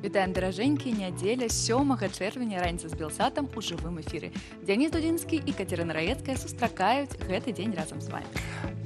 Вітаем, даражэнькі, нядзеля 7 чэрвеня раніца з Белсатам у жывым эфіры. Дзяніс Дудзінскі і Кацярына Раецкая сустракаюць гэты дзень разам з вами.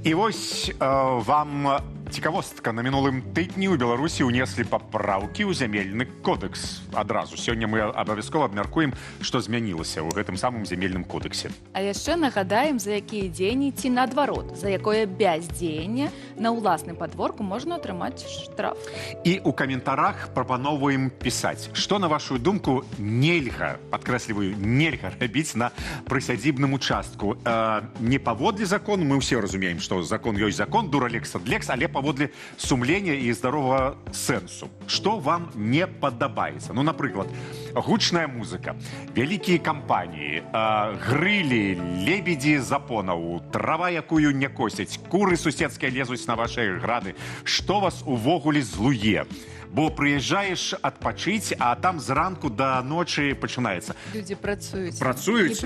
І вось вам цікавостка. На мінулым тыдні ў Беларусі ўнеслі папраўкі ў зямельны кодекс. Адразу. Сёння мы абавязкова абмяркуем, што змянілася ў гэтым самым зямельным кодексе. А яшчэ нагадаем, за якія дзеянні ці наадварот, за якое бяздзеянне на ўласным падворку можна атрымаць штраф. І ў каментарах прапаноўваем пісаць, што, на вашу думку, нельга, падкрэсліваю, нельга рабіць на прысядзібным участку. Не паводле закону, мы ўсе разумеем, што закон ёсць закон, дуралекс адлекс, але паводле сумлення і здаровага сэнсу. Што вам не падабаецца? Ну, напрыклад, гучная музыка, вялікія кампаніі, грылі, лебедзі запонаў, трава, якую не косяць, куры суседскія лезуць на вашыя грады. Што вас увогуле злуе? Бо прыязджаеш адпачыць, а там зранку да ночы пачынаецца. Людзі працуюць. Працуюць,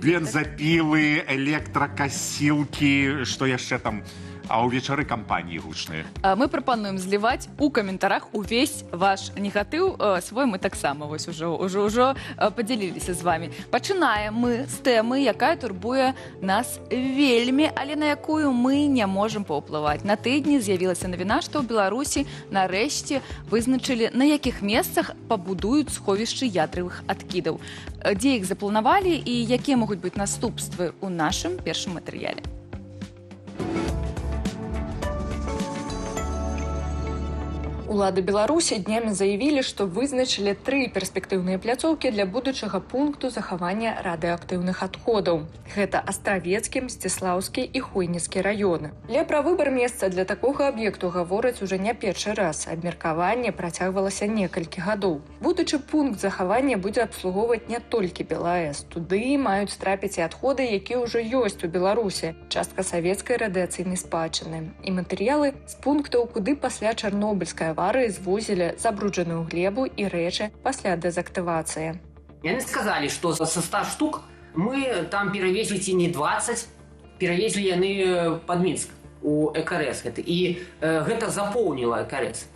бензапілы, электракасілкі, што яшчэ там... А ўвечары кампаніі гучныя. Мы прапануем зліваць у каментарах увесь ваш негатыў свой. Мы таксама вось ужо падзяліліся з вами. Пачынаем мы з тэмы, якая турбуе нас вельмі, але на якую мы не можам паўплываць. На тыдні з'явілася навіна, што ў Беларусі нарэшце вызначылі, на якіх месцах пабудуюць сховішчы ядравых адкідаў. Дзе іх запланавалі і якія могуць быць наступствы ў нашым першым матэрыяле. Улады Беларусі днямі заявілі, што вызначылі 3 перспектыўныя пляцоўкі для будучага пункту захавання радыеактыўных адходаў. Гэта Астравецкі, Мсціслаўскі і Хойніцкі раёны. Але пра выбар месца для такога аб'екту гавораць уже не першы раз. Абмеркаванне працягвалася некалькі гадоў. Будучы пункт захавання будзе абслугоўваць не толькі БелАЭС. Туды маюць трапіць і адходы, якія ўжо ёсць у Беларусі. Частка савецкай радыяцыйнай спадчыны. І матэрыялы з пунктаў, куды пасля чарнобыльскай аварии звозили забрудженную глебу и рэчы пасля дезактывации. Яны сказали, что со 100 штук мы там перевезли не 20, перевезли яны под Минск у ЭКРС. И это заполнило ЭКРС.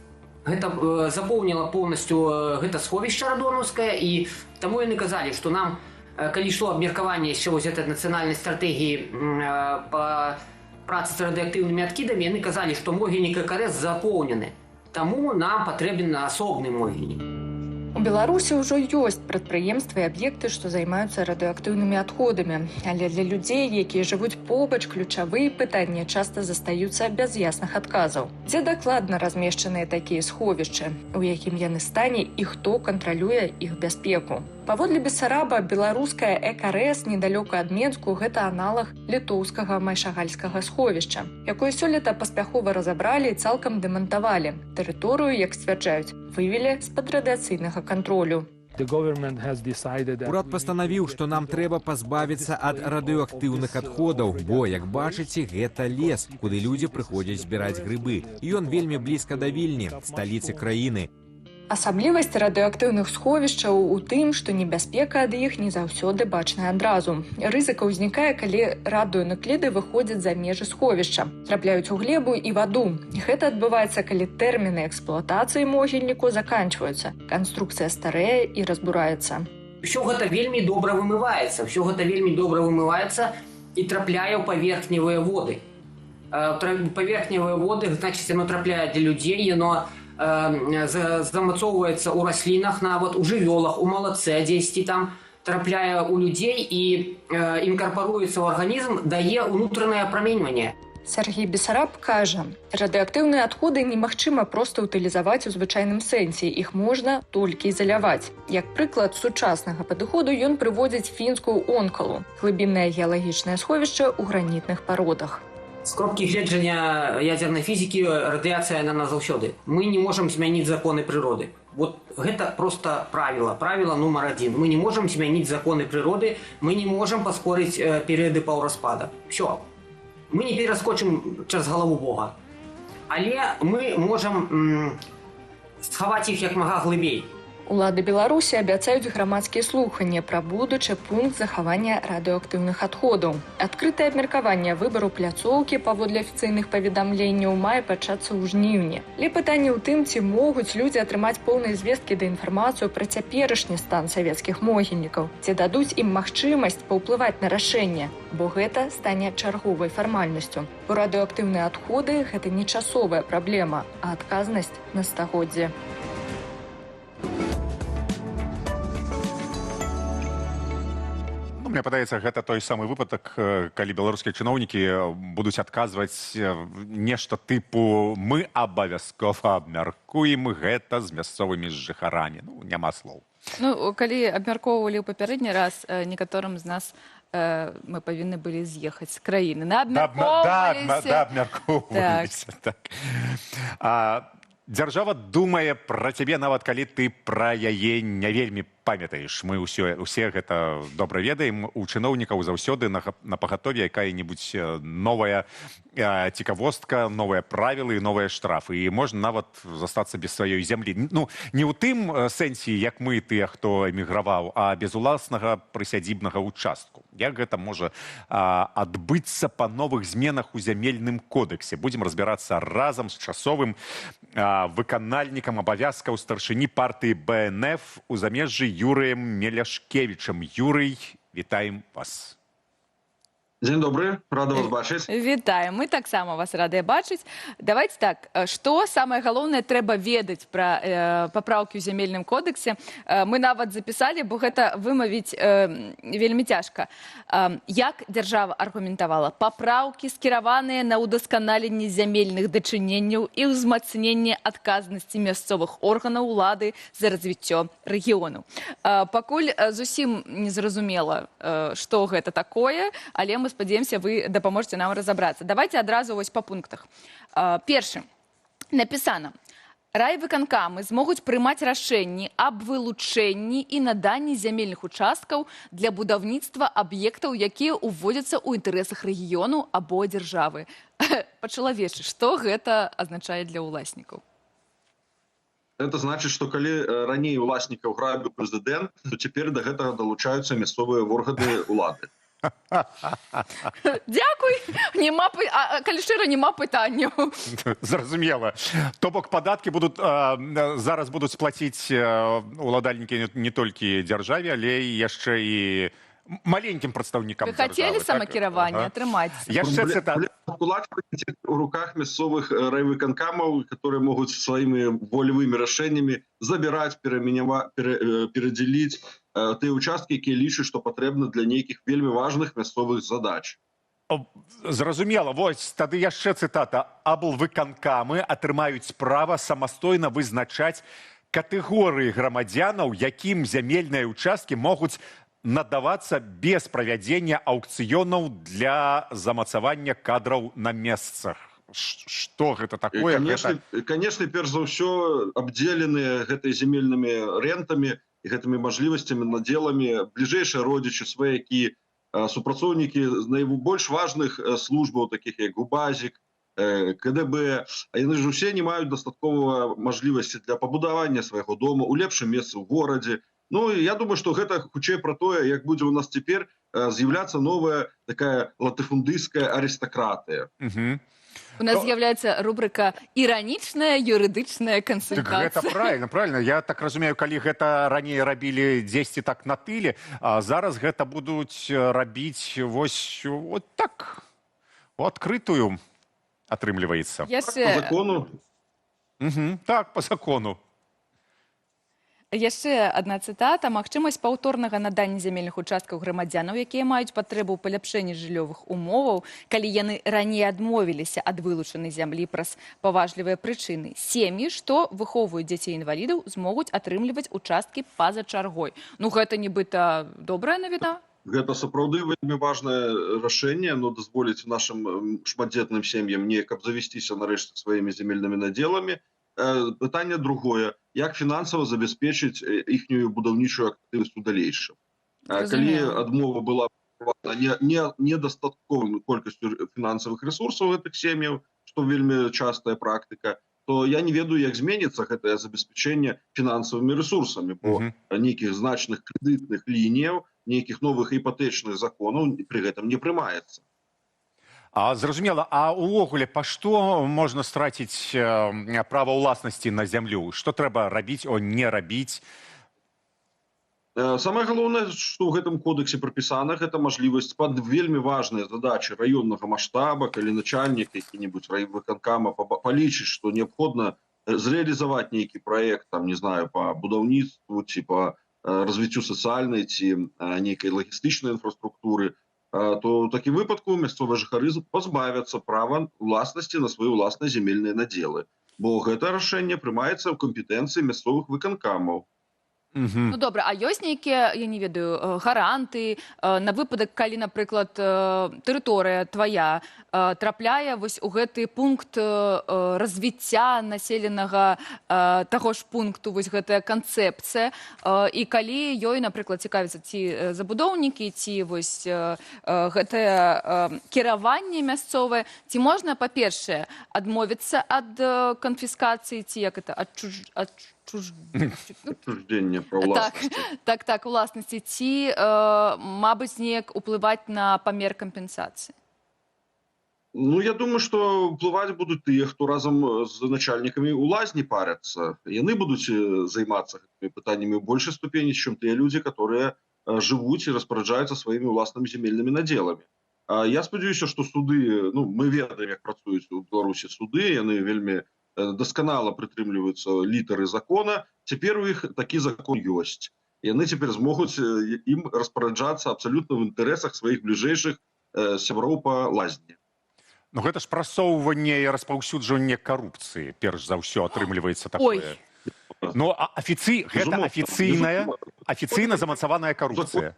Это заполнило полностью это сховище радоновское, и тому яны сказали, что нам, калі шло абмеркаванне еще вот этой национальной стратегии по працы с радиоактивными откидами, яны сказали, что могильник ЭКРС заполнены. Таму нам патрэбен асобны могільнік. У Беларусі ўжо ёсць прадпрыемствы і аб'екты, што займаюцца радыеактыўнымі адходамі. Але для людзей, якія жывуць побач, ключавыя пытанні часта застаюцца без ясных адказаў. Дзе дакладна размешчаныя такія сховішчы, у якім яны стане і хто кантралюе іх бяспеку. Паводле Бессараба, беларуская ЭКРС недалёка ад Менску – гэта аналаг літоўскага майшагальскага сховішча, якое сёлета паспяхова разабралі і цалкам дэмантавалі. Тэрыторыю, як сцвярджаюць, вывелі з-пад радыяцыйнага кантролю. Урад пастанавіў, што нам трэба пазбавіцца ад радыеактыўных адходаў, бо, як бачыце, гэта лес, куды людзі прыходзяць збіраць грыбы. Ён вельмі блізка да Вільні, сталіцы краіны. Асаблівасць радыеактыўных сховішчаў у тым, што небяспека ад іх не заўсёды бачная адразу. Рызыка ўзнікае, калі радыенукліды выходзяць за межы сховішча, трапляюць у глебу і ваду. Гэта адбываецца, калі тэрміны эксплуатацыі могільніку заканчваюцца, канструкцыя старэе і разбураецца. Усё гэта вельмі добра вымываецца, і трапляе ў паверхневыя воды. Паверхневыя воды, значыць, яно трапляе для людзей, яно замацоўваецца ў раслінах, нават у жывёлах, у малаце дзесьці там, трапляе ў людзей і інкарпаруецца ў арганізм, дае ўнутранае апраменьванне. Сергій Бессараб кажа, радыеактыўныя адходы немагчыма проста ўтылізаваць у звычайным сэнсе, іх можна толькі ізаляваць. Як прыклад сучаснага падыходу ён прыводзіць фінскую онкалу, глыбіннае геалагічнае сховішча ў гранітных пародах. З кропкі гледжання ядзернай фізікі радыяцыя на нас заўсёды. Мы не можам змяніць законы прыроды. Вот гэта проста правіла нумар 1. Мы не можам змяніць законы прыроды, мы не можам паскорыць перыяды паўраспада. Всё. Мы не пераскочым цераз галаву Бога. Але мы можам схаваць іх як мага глыбей. Улады Беларусі абяцаюць грамадскія слуханні пра будучы пункт захавання радыеактыўных адходаў. Адкрытае абмеркаванне выбару пляцоўкі паводле афіцыйных паведамленняў мае пачацца ў жніўні. Але пытанне ў тым, ці могуць людзі атрымаць поўныя звесткі да інфармацыю пра цяперашні стан савецкіх могільнікаў, ці дадуць ім магчымасць паўплываць на рашэнне, бо гэта стане чарговай фармальнасцю. Бо радыеактыўныя адходы – гэта не часовая праблема, а адказнасць на стагоддзе. Мне падаецца, гэта той самы выпадак, калі беларускія чыноўнікі будуць адказваць нешта тыпу «мы абавязкова абмяркуем гэта з мясцовымі жыхарамі». Ну, няма слоў. Ну, калі абмяркоўвалі ў папярэдні раз, некаторым з нас мы павінны былі з'ехаць з краіны. Абмяркоўваліся. Дзяржава думае пра цябе, нават калі ты пра яе не вельмі памятаеш. Мы ўсе гэта добра ведаем. У чыноўнікаў заўсёды на пагатове якая-небудзь новая цікавостка, новыя правілы, новыя штрафы. І можна нават застацца без сваёй зямлі. Ну, не ў тым сэнсе, як мы, тыя, хто эміграваў, а без уласнага прысядзібнага ўчастку. Як гэта можа адбыцца па новых зменах у зямельным кодексе? Будзем разбірацца разам з часовым выканальнікам абавязкаў старшыні партыі БНФ у замежжы Юрыем Меляшкевічам. Юрый, вітаем вас. Дзень добры, рада вас бачыць. Вітаем, мы таксама вас радыя бачыць. Давайте так, што самае галоўнае трэба ведаць пра папраўкі ў зямельным кодексе. Мы нават запісалі, бо гэта вымавіць вельмі цяжка. Як дзяржава аргументавала? Папраўкі скіраваныя на ўдасканаленне зямельных дачыненняў і ўзмацненне адказнасці мясцовых органаў улады за развіццё рэгіёну. Пакуль зусім незразумела, што гэта такое, але мы спадзяемся, вы дапаможаце нам разабрацца. Давайте адразу вось па пунктах. Першы. Напісана. Райвыканкамы змогуць прымаць рашэнні аб вылучэнні і наданні зямельных участкаў для будаўніцтва аб'ектаў, якія ўводзяцца ў інтарэсах рэгіёну або дзяржавы. Па-чалавечы, што гэта азначае для ўласнікаў? Это значыць, што калі раней уласнікаў грабіў прэзідэнт, то цяпер да гэтага далучаюцца мясцовыя органы улады. Дякуй. Калі шчыра, няма пытанняў. Зразумела. То бок падаткі зараз будуць плаціць уладальнікі не толькі дзяржаве, але яшчэ і маленькім прадстаўнікам дзяржавы. Вы хацелі самакіраванне атрымаць? Яшчэ цытата. Кулачнасць у руках мясцовых райвыканкамаў, которые могуць сваімі волевымі рашэннямі забіраць, перадзяліць тыя участкі, якія лічаць, што патрэбна для нейкіх вельмі важных мясцовых задач. Зразумела. Вось, тады яшчэ цытата. Аблвыканкамы атрымаюць права самастойна вызначаць катэгорыі грамадзянаў, якім зямельныя ўчасткі могуць надавацца без правядзення аўкцыёнаў для замацавання кадраў на месцах. Што гэта такое? Канешне, перш за ўсё, абдзеленыя гэтай земельнымі рэнтамі і гэтымі мажлівасцямі, надзеламі бліжэйшыя родзічы, сваякі, супрацоўнікі з найбольш важных службаў, такіх як ГУБАЗік, КДБ. А яны ж усе не маюць дастаткова мажлівасці для пабудавання свайго дома ў лепшым месцы ў горадзе. Ну, я думаю, што гэта хутчэй пра тое, як будзе ў нас цяпер з'яўляцца новая такая латыфундыйская арыстакратыя. У нас з'яўляецца рубрика «Іранічная юрыдычная кансультацыя». Гэта правильно. Я так разумею, калі гэта раней рабілі дзесьці так на тыле, а зараз гэта будуць рабіць вось так, у адкрытую, атрымліваецца. По закону? Так, по закону. Яшчэ адна цытата. Магчымасць паўторнага надання зямельных участкаў грамадзянаў, якія маюць патрэбу ў паляпшэнні жыллёвых умоваў, калі яны раней адмовіліся ад вылучанай зямлі праз паважлівыя прычыны. Сем'і, што выхоўваюць дзяцей-інвалідаў, змогуць атрымліваць участкі па-за чаргой. Ну, гэта нібыта добрая навіна? Гэта сапраўды вельмі важнае рашэнне, оно дазволіць нашым шматдзетным сем'ям неяк абзавесціся нарэшце сваімі земельнымі надзеламі. Пытанне другое. Як фінансава забяспечыць іхнюю будаўнічую актыўнасць у далейшым? Калі адмова была недастатковым колькасцю фінансавых ресурсаў гэтых сем'яў, што вельмі частая практыка, то я не ведаю, як зменіцца гэтае забеспячэнне фінансавымі рэсурсамі, бо нейкіх значных крэдытных лініяў, нейкіх новых іпатэчных законаў пры гэтым не прымаецца. Зразумела, а ўвогуле па што можна страціць права ўласнасці на зямлю? Што трэба рабіць, не рабіць? Самае галоўнае, што ў гэтым кодексе прапісана, гэта мажлівасць пад вельмі важныя задачы раённага маштаба, калі начальнік які-небудзь райвыканкама палічыць, што неабходна зрэалізаваць нейкі праект, там, не знаю, па будаўніцтву ці па развіццю сацыяльнай ці нейкай лагістычнай інфраструктуры, то ў такім выпадку мясцовыя жыхары пазбавяцца права ўласнасці на свае ўласныя зямельныя надзелы, бо гэта рашэнне прымаецца ў кампетэнцыі мясцовых выканкамаў. Ну добра, а ёсць нейкія, я не ведаю, гаранты на выпадак, калі, напрыклад, тэрыторыя твая трапляе вось у гэты пункт развіцця населенага таго ж пункту, вось гэтая канцэпцыя, і калі ёй, напрыклад, цікавяцца ці забудоўнікі, ці вось гэтае кіраванне мясцовае, ці можна, па-першае, адмовіцца ад канфіскацыі, ці як это, Адчуждзення пра ўласнасці. Так, уласнасці. Ці, мабыць, неяк уплываць на памер кампенсацыі? Ну, я думаю, што ўплываць будуць тыя, хто разам з начальнікамі ў лазні паряцца. Яны будуць займацца гэтымі пытаннямі ў большай ступені, чым тыя людзі, которые жывуць і распараджаюцца сваімі ўласнымі зямельнымі надзеламі. Я спадзяюся, што суды, ну, мы ведаем, як працуюць у Беларусі суды, яны вельмі дасканала прытрымліваюцца літары закона. Цяпер у іх такі закон ёсць. Яны цяпер змогуць ім распараджацца абсалютна ў інтарэсах сваіх бліжэйшых сяброў па лазні. Ну гэта ж прасоўванне і распаўсюджванне карупцыі, перш за ўсё, атрымліваецца такое. Ну, гэта афіцыйна замацаваная карупцыя.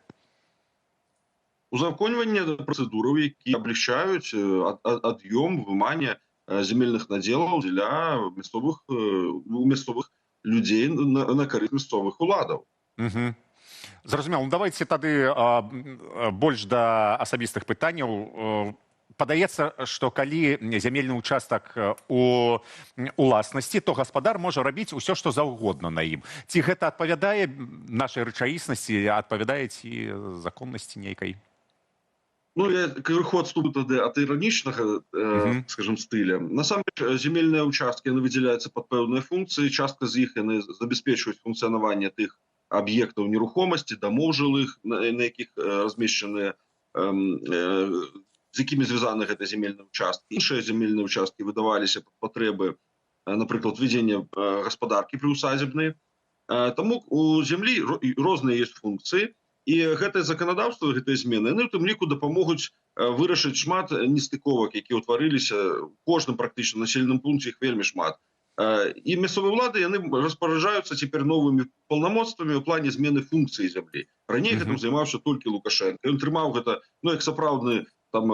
Узаконьванне працэдураў, які аблегчаюць ад'ём, выманне земельных надзелаў для мясцовых людзей на карысць мясцовых уладаў. Зразумела. Ну, давайте тады больш да асабістых пытанняў. Падаецца, што калі зямельны ўчастак у уласнасці, то гаспадар можа рабіць усё, што заўгодна на ім. Ці гэта адпавядае нашай рэчаіснасці, адпавядае ці законнасці нейкай? Ну, я крыху адступлю тады ад іранічнага, скажем, стыля. Насамрэч, земельныя ўчасткі, яны выдзяляюцца пад пэўныя функцыі, частка з іх яны забяспечваюць функцыянаванне тых аб'ектаў нерухомасці, дамоў жылых, на якіх размешчаныя, з якімі звязаны гэтыя земельныя ўчасткі. Іншыя земельныя ўчасткі выдаваліся пад патрэбы, напрыклад, вядзення гаспадаркі прыусадзібнай. Таму у зямлі розныя ёсць функцыі, і гэтае заканадаўства, гэтыя змены, яны ў тым ліку дапамогуць вырашыць шмат нестыковак, якія ўтварыліся у кожным практычна населеным пункце, іх вельмі шмат. І мясцовыя ўлады, яны распараджаюцца цяпер новымі паўнамоцтвамі ў плане змены функцыі зямлі. Раней гэтым займаўся толькі Лукашенко. Ён трымаў гэта, ну, як сапраўдны там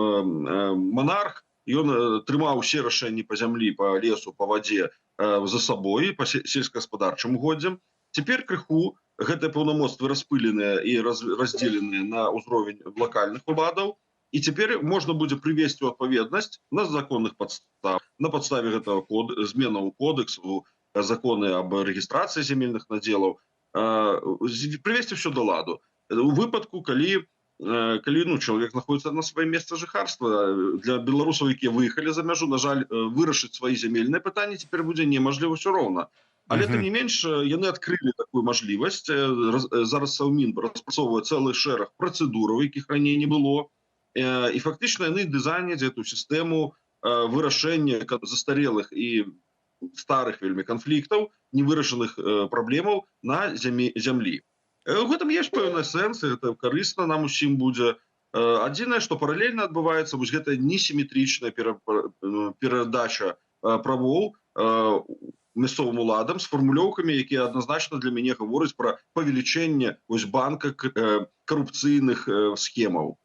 монарх, ён трымаў усе рашэнні па зямлі, па лесу, па вадзе за сабой, па сельскагаспадарчым угоддзям. Цяпер крыху гэтыя паўнамоцтвы распыленыя і раздзеленыя на ўзровень лакальных уладаў, і цяпер можна будзе прывесці ў адпаведнасць на законных падставах, на падставе гэтага зменаў кодексу, законы аб рэгістрацыі земельных надзелаў, прывесці ўсё да ладу. У выпадку, калі чалавек знаходзіцца на сваім месцы жыхарства, для беларусаў, якія выехалі за мяжу, на жаль, вырашыць свае земельныя пытанні цяпер будзе немажліва ўсё роўна. Але тым не менш, яны адкрылі такую мажлівасць. Зараз Саўмін распрацоўвае цэлы шэраг працэдураў, якіх раней не было. І фактычна яны дызайняць эту сістэму вырашэння застарелых і старых вельмі канфліктаў, невырашаных праблемаў на зямлі. У гэтым ёсць пэўны сэнс, гэта карысна нам усім будзе. Адзінае, што паралельна адбываецца вось гэтая несіметрычная перадача правоў мясцовым уладам з фармулёўкамі, якія адназначна для мяне гавораць пра павелічэнне банка карупцыйных схемаў.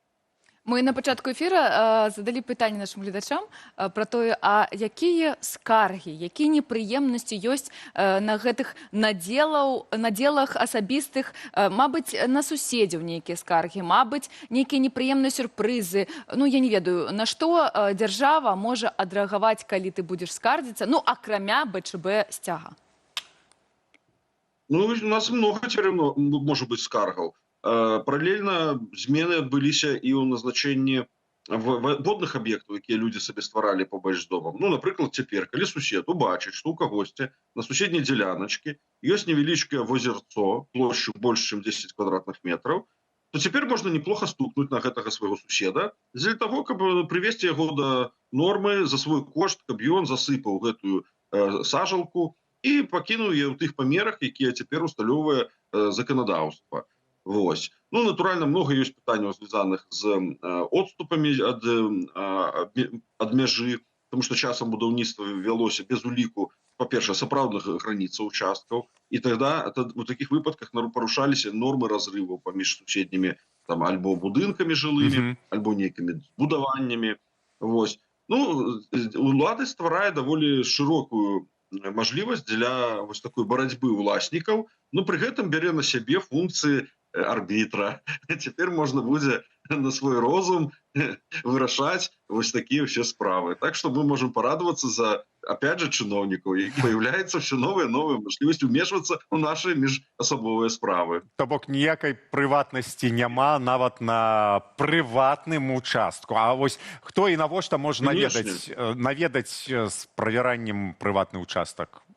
Мы на пачатку эфира задалі пытанне нашим гледачам про тое, а якія скаргі, якія непрыемнасці ёсць на гэтых надзелах асабістых, мабыць, на суседзяў нейкія скаргі, мабыць, нейкія непрыемныя сюрпрызы. Ну, я не ведаю, на што дзяржава можа адрэагаваць, калі ты будзеш скардзіцца, ну, акрамя БЧБ сцяга. Ну, у нас много теперь может быть скаргаў. Параллельна змены адбыліся і ў назначэнні водных аб'ектаў, якія людзі сабе стваралі побач з домам. Ну, напрыклад, цяпер, калі сусед убачыць, што ў кагосьці на суседняй дзеляначкі ёсць невялічкае возерцо плошчу больш, чым 10 квадратных метраў, то цяпер можна неплохо стукнуць на гэтага свайго суседа дзеля таго, каб прывесці яго да нормы за свой кошт, каб ён засыпаў гэтую сажалку і пакінуў яе ў тых памерах, якія цяпер усталёўвае заканадаўства. Вось. Ну, натуральна, много ёсць пытанняў, звязаных з отступамі ад мяжы, тому што часам будаўніцтва вялося без уліку, па-першае, сапраўдных граніцаў участкаў, і тогда у такіх выпадках парушаліся нормы разрываў паміж суседнімі там альбо будынкамі жылымі, альбо нейкімі будаваннямі. Вось. Ну, улада стварае даволі шырокую мажлівасць для вось такой барацьбы ўласнікаў, но пры гэтым бярэ на сябе функцыі арбітра. Цяпер можна будзе на свой розум вырашаць вось такія ўсе справы. Так што мы можем порадоваться за, опять же, чыноўнікаў, які появляецца все новыя мажлівасці ўмешвацца ў наши міжасабовыя справы. То бок ніякай прыватнасці няма нават на прыватным участку. А вось хто і навошта можа наведаць з правяраннем прыватны участак?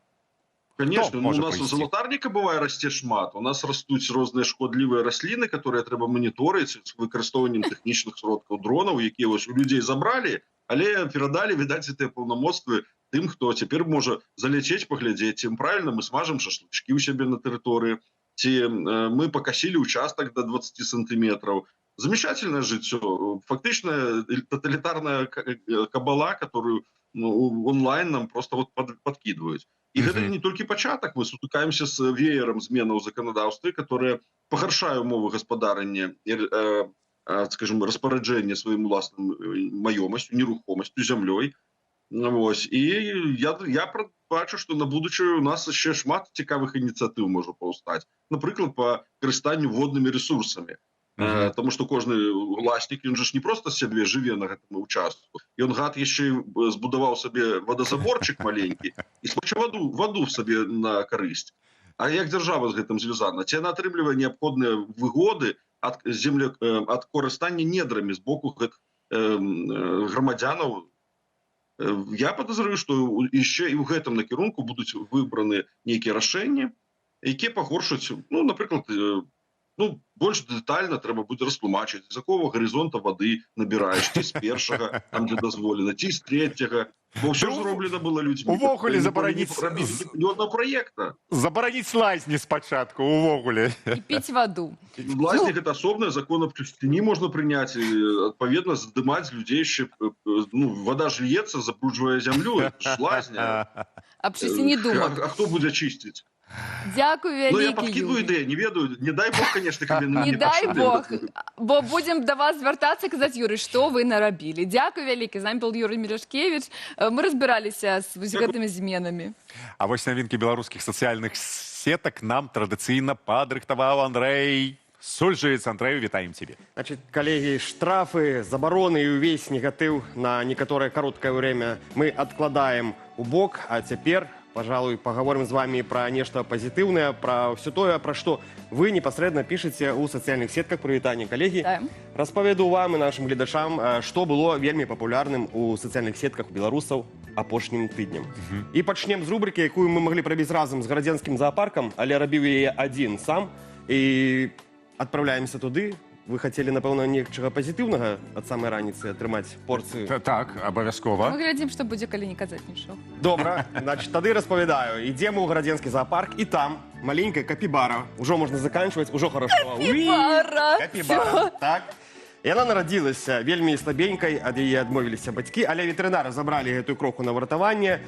Конечно, у нас у золотарника бывае расце шмат. У нас растуць розныя шкодлівыя расліны, которые трэба маніторыць з выкарыстоўваннем тэхнічных сродкаў дронаў, якія вось у людзей забралі, але перадалі, відаць, гэтыя паўнамоцтвы тым, хто цяпер можа заляцець, паглядзець, ці правильно мы смажем шашлычкі ў сябе на тэрыторыі, ці мы пакасілі участак до 20 сантиметров. Замечательное жыццё. Фактычна тоталітарная кабала, которую онлайн нам просто вот подкидываюць. І гэта не толькі пачатак, мы сутыкаемся з веерам зменаў у заканадаўстве, которые пагаршаюць умовы гаспадарання, скажем, распараджэння сваім уласным маёмасцю, нерухомасцю, зямлёй. Вось. І я бачу, што на будучае у нас яшчэ шмат цікавых ініцыятыў можа паўстаць. Напрыклад, па карыстанню воднымі ресурсамі. Тому што кожны уласнік, ён же ж не проста сябе жыве на гэтым участку. Ён гад яшчэ збудаваў сабе водозаборчык маленькі і смача ваду сабе на карысць. А як дзяржава з гэтым звязана? Ці яна атрымлівае неабходныя выгоды ад карыстання недрамі з боку грамадзянаў? Я падазраю, што яшчэ і ў гэтым накірунку будуць выбраны нейкія рашэнні, якія пагоршаць, ну, напрыклад, больш дэтальна трэба будзе растлумачыць, з якога гарызонта вады набіраеш, ці з першага, там дзе дазволена, ці з трэцяга. Бо ўсё зроблена было людзьмі. Увогуле забараніць проекта. Забараніць лазні спачатку, увогуле. І піць ваду. Лазні гэта асобная, закон аб чысціні можна прыняць, і, адпаведна, здымаць з людзей, вода ж льецца, забруджвае зямлю, лазня. Аб чысціні думак. А хто будзе чысціць? Дякую вялікі, Юрій. Я подкидываю ідею, не ведаю, не дай Бог, конечно, каб не дай Бог, бо будем до вас звяртацца, казаць, Юрый, што вы нарабілі. Дякую вялікі, з намі был Юрий Мирошкевич. Мы разбіраліся з гэтымі зменамі. А вось навінкі беларускіх сацыяльных сетак нам традыцыйна падрыхтаваў Андрэй Сульжыц. Андрэю, вітаем цябе. Значит, коллеги, штрафы, забороны и весь негатив на некоторое короткое время мы откладаем у бок, а теперь, пожалуй, поговорим с вами про нечто позитивное, про все то, про что вы непосредственно пишете у социальных сетках. Привитание, коллеги. Да. Распаведу вам и нашим гледачам, что было вельми популярным у социальных сетках у белорусов апошнім тыднем. И пачнем з рубрики, якую мы могли пробіць разом з гарадзенскім зоопарком, але рабіў яе один сам. И отправляемся туды. Вы хотели, напэўна, нечага пазітыўнага ад самай раніцы атрымаць порцыю? Так, абавязкова. Мы глядзім, што будзе, калі не казаць нічога. Добра, значит, тады распавядаю. Ідзем у гарадзенскі зоопарк, і там маленькая капібара. Ужо можна заканчивать, ужо хорошо. Капібара! Капібара, так. Яна нарадзілася вельмі слабенькай, ад яе адмовіліся бацькі, але ветэрынары забралі гэтую кроху на выратаванне.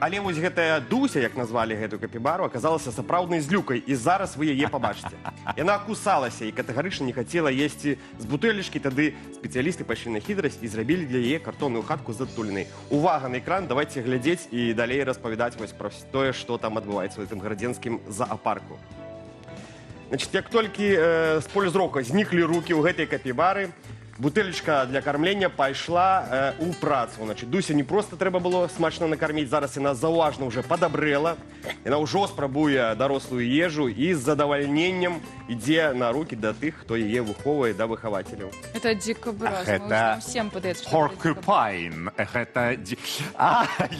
Але вось гэтая Дуся, як назвалі гэтую капібару, аказалася сапраўднай злюкай, і зараз вы яе пабачыце. Яна кусалася і катэгарычна не хацела есці з бутэлечкі, тады спецыялісты пайшлі на хітрасць і зрабілі для яе картонную хатку з адтулінай. Увага на экран, давайте глядзець і далей распавядаць вось пра тое, што там адбываецца ў гэтым гарадзенскім зоапарку. Значит, як толькі з поля зрока зніклі рукі ў гэтай капібары, бутэлечка для кармлення пайшла у працу. Значит, Дуся не просто трэба было смачна накарміць, зараз яна заўважна ўжо падабрэла. Яна ўжо спрабуе дарослую ежу і з задавальненнем ідзе на рукі да тых, хто яе выхоўвае, да выхавацеляў. Это дикобраз. Гэта Всем падаецца, што Porcupine. Гэта...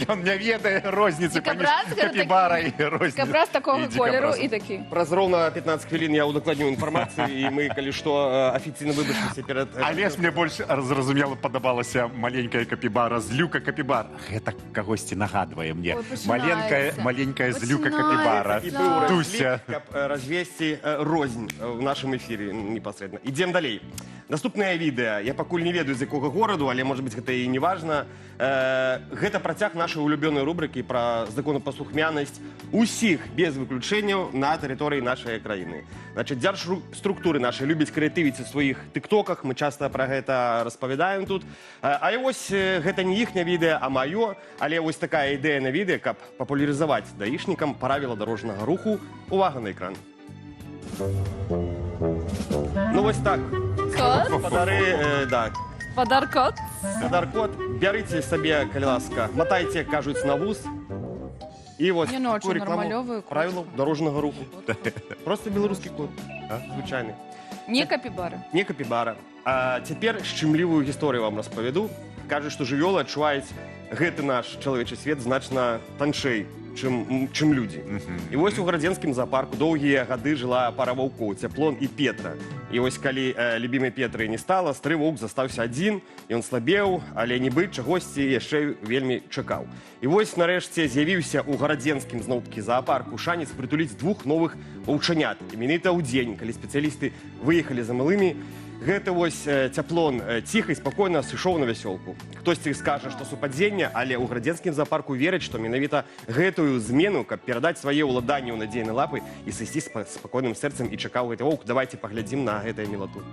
Ён не ведае розніцы паміж Дикобраз гэта капібарай і розніцы. дикобраз такого і колеру дикобразом. і такі. Праз роўна 15 хвілін я удакладню інфармацыю, і мы, калі што, афіцыйна выбачымся перад... Але мне больш зразумела падабалася маленькая капібара, злюка капібар. Гэта кагосьці нагадвае мне. Ой, пачынаецца. Маленькая злюка капібара. І быў Дуся. разлік, каб развесці рознь в нашым эфіры непасрэдна. Ідзем далей. Наступнае відэа. Я пакуль не ведаю, з якога гораду, але, можа быць, гэта і не важна. Гэта працяг нашай улюбёнай рубрыкі пра законапаслухмянасць усіх, без выключэнняў, на тэрыторыі нашай краіны. Значит, дзяржструктуры нашай любяць крэатывіць у сваіх тыктоках, мы часта пра гэта распавядаем тут. А вось гэта не іхня відэа, а маё, але вось такая ідэя на відэа, каб папулярызаваць даішнікам правіла дарожнага руху. Увага на экран. Ну вось так. Кот? Спадары, да. Спадар-кот? Спадар-кот, бярыце сабе, калі ласка, матайце, кажуць, на вуз. І вось Не ночу, такую рекламу нормалёвую кот. правілаў дарожнага руху. Просто беларускі кот, звычайны. Не капібара. Не капібара. А цяпер шчымлівую гісторыю вам распавяду. Кажуць, што жывёлы адчуваюць гэты наш чалавечы свет значна танчэй, чым людзі. І вось у гарадзенскім зоапарку доўгія гады жыла пара ваўкоў, Цяплон і Петра. І вось калі любімай Петры не стала, стары воўк застаўся адзін, ён слабеў, але нібы чагосьці яшчэ вельмі чакаў. І вось нарэшце з'явіўся ў гарадзенскім зноў-такі зоапарку шанец прытуліць двух новых ваўчанят. І менавіта ў дзень, калі спецыялісты выехалі за малымі, гэта вось Цяплон ціха і спакойна сышоў на вясёлку. Хтосьці скажа, што супадзенне, але ў гарадзенскім зоапарку вераць, што менавіта гэтую змену, каб перадаць свае ўладанні ў надзейнай лапы і сысці з спакойным сэрцам і чакаў гэты воўк. Давайте паглядзім на гэтую мілату.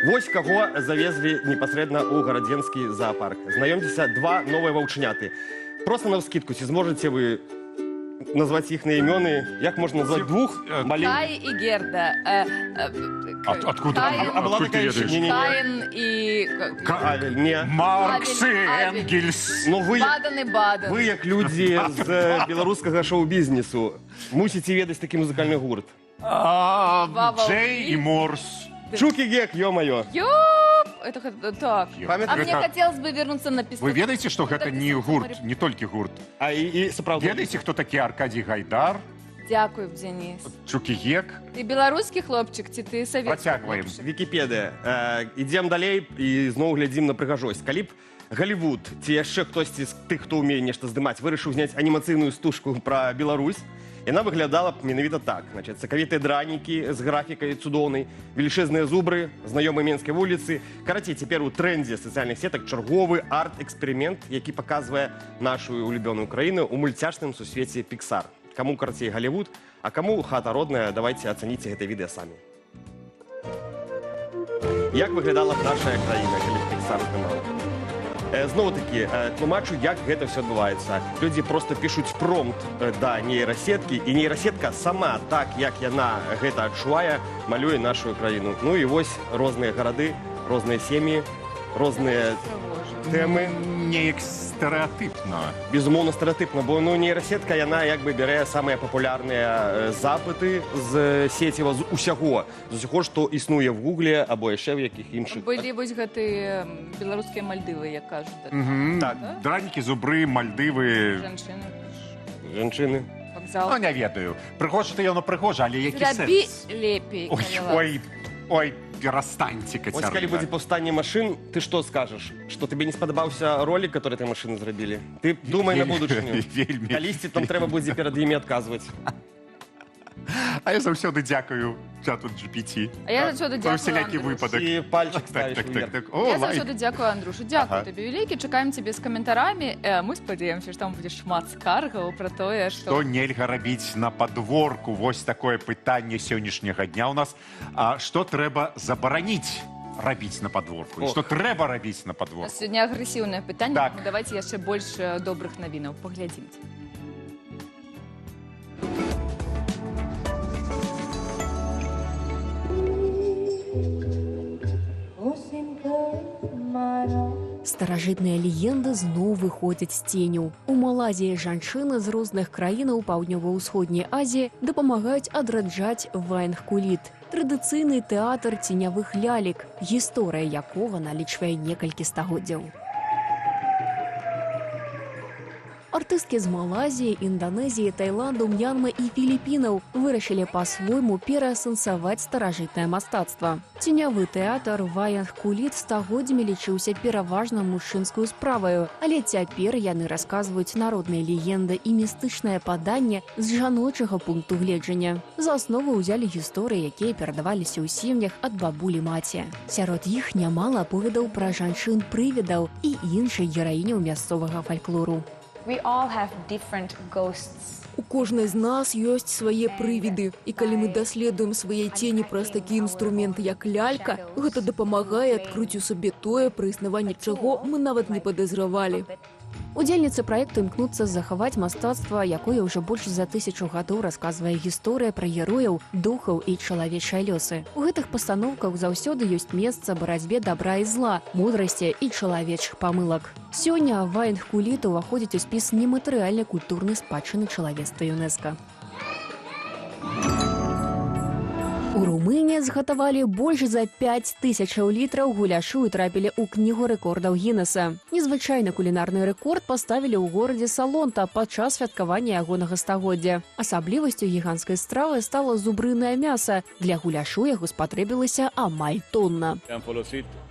Вось каго завезлі непасрэдна ў гарадзенскі зоапарк. Знаёмцеся, два новыя ваўчаняты. Проста навскідку, ці зможаце вы назваць іхныя імёны? Як можна назваць двух маленькіх? Кай і Герда. Откуда ты ведаеш? Каін і... Авель, не. Маркс і Авель. Энгельс. Ну вы... Баден і Баден. Вы, як людзі з беларускага шоу-бізнесу, мусіце ведаць такі музыкальны гурт. Джей і Морс. Чукі Гек, ё-маё. Ёп! Это так. А Памятаете? мне хотелось бы вернуться на пистолет. Вы ведаеце, што гэта не гурт, не толькі гурт. А і сапраўды. Ведаеце, хто такі Аркадій Гайдар, Дякую, Денис. Чукі Гек? Ты беларускі хлопчик, ці ты савецкі Працягваем. хлопчик? Вікіпедыя. Ідзем далей і зноў глядзім на прыгажосць. Калі б Голливуд ці яшчэ хтосьці з тых, хто ўмее нешта здымаць, вырашыў зняць анімацыйную стужку пра Беларусь, яна выглядала б менавіта так. Значит, сакавітыя дранікі з графікай цудоўнай, велічэзныя зубры, знаёмыя Менскай вуліцы. Карацей, цяпер у трендзе сацыяльных сетак чарговы арт-эксперымент, які паказвае нашу улюбёную краіну ў мульцяшным сусвеце Pixar. Каму, карацей, Голливуд, а каму хата родная, давайте ацаніце гэта відэа самі. Як выглядала б наша краіна, калі б Pixar здымала? Зноў-такі, тлумачу, як гэта все адбываецца. Людзі проста пішуць промпт да нейрасеткі, і нейрасетка сама, так як яна гэта адчувае, малюе нашу краіну. Ну і вось розныя гарады, розныя сем'і, розныя тэмы. Неяк стэрэатыпна. Безумоўна, стэрэатыпна, бо нейрасетка, яна як бы бярэ самыя папулярныя запыты з сеціва, з усяго, што існуе в Гугле або яшчэ в якіх іншых. Былі вось гэтыя беларускія Мальдывы, як кажуць. Так, дранікі, зубры, Мальдывы. Жанчыны. Жанчыны. Вакзал. Ну, не ведаю. Прыгожа то яно прыгожа, але які Зрабі сэнс? лепей. Ой, перастаньце, Вось калі будзе Кацярына. паўстанне машын, ты што скажаш? Што табе не спадабаўся ролик, который ты машыны зрабілі? Ты думай на будучыню. Вельмі. Калісьці там трэба будзе перад імі адказваць. А я заўсёды дзякую чату GPT. А я заўсёды Про дзякую, всялякі Андруш. выпадак. И пальчик ставишь вверх. О, Я лайк. заўсёды дзякую, Андрушу. Дзякую Ага. табе вялікі. Чакаем цябе з каментарамі. Мы спадзяёмся, што там будзе шмат скаргаў пра тое, Што нельга рабіць на падворку? Вось такое пытанне сённяшняга дня у нас. А што трэба забараніць рабіць на падворку? І Ох. што трэба рабіць на У нас падворку? сёння агрэсіўнае пытанне, Так. таму давайце яшчэ больш добрых навінаў паглядзімце. Старажытныя легенды зноў выходзяць з ценю. У Малайзіі жанчыны з розных краінаў паўднёва-ўсходняй Азіі дапамагаюць адраджаць ваенг-куліт. Традыцыйны тэатр ценявых лялек, гісторыя якога налічвае некалькі стагоддзяў. Артысткі з Малайзіі, Інданезіі, Таіланду, М'янмы і Філіпінаў вырашылі па-свойму пераасэнсаваць старажытнае мастацтва. Ценявы тэатр ваенг-куліт стагоддзямі лічыўся пераважна мужчынскую справаю, але цяпер яны расказваюць народныя легенды і містычнае паданне з жаночага пункту гледжання. За аснову ўзялі гісторыі, якія перадаваліся ў сем'ях ад бабулі маці. Сярод іх нямала аповедаў пра жанчын-прывідаў і іншых гераіняў мясцовага фальклору. We all have different ghosts. У кожнай з нас ёсць свае прывіды. І калі мы даследуем свае цені праз такі інструмент, як лялька, гэта дапамагае адкрыць у сабе тое, пра існаванне чаго мы нават не падазравалі. Удзельніцы праекту імкнуцца захаваць мастацтва, якое ўжо больш за 1000 гадоў расказвае гісторыя пра герояў, духаў і чалавечыя лёсы. У гэтых пастаноўках заўсёды ёсць месца барацьбе дабра і зла, мудрасці і чалавечых памылак. Сёння ваенг-куліт уваходзіць у спіс нематэрыяльнай культурнай спадчыны чалавецтва ЮНЕСКО. У Румыніі згатавалі больш за 5000 літраў гуляшу і трапілі ў кнігу рэкордаў Гіннеса. Незвычайны кулінарны рэкорд паставілі ў горадзе Салонта падчас святкавання ягонага стагоддзя. Асаблівасцю гіганцкай стравы стала зубрынае мяса. Для гуляшу яго спатрэбілася амаль тонна.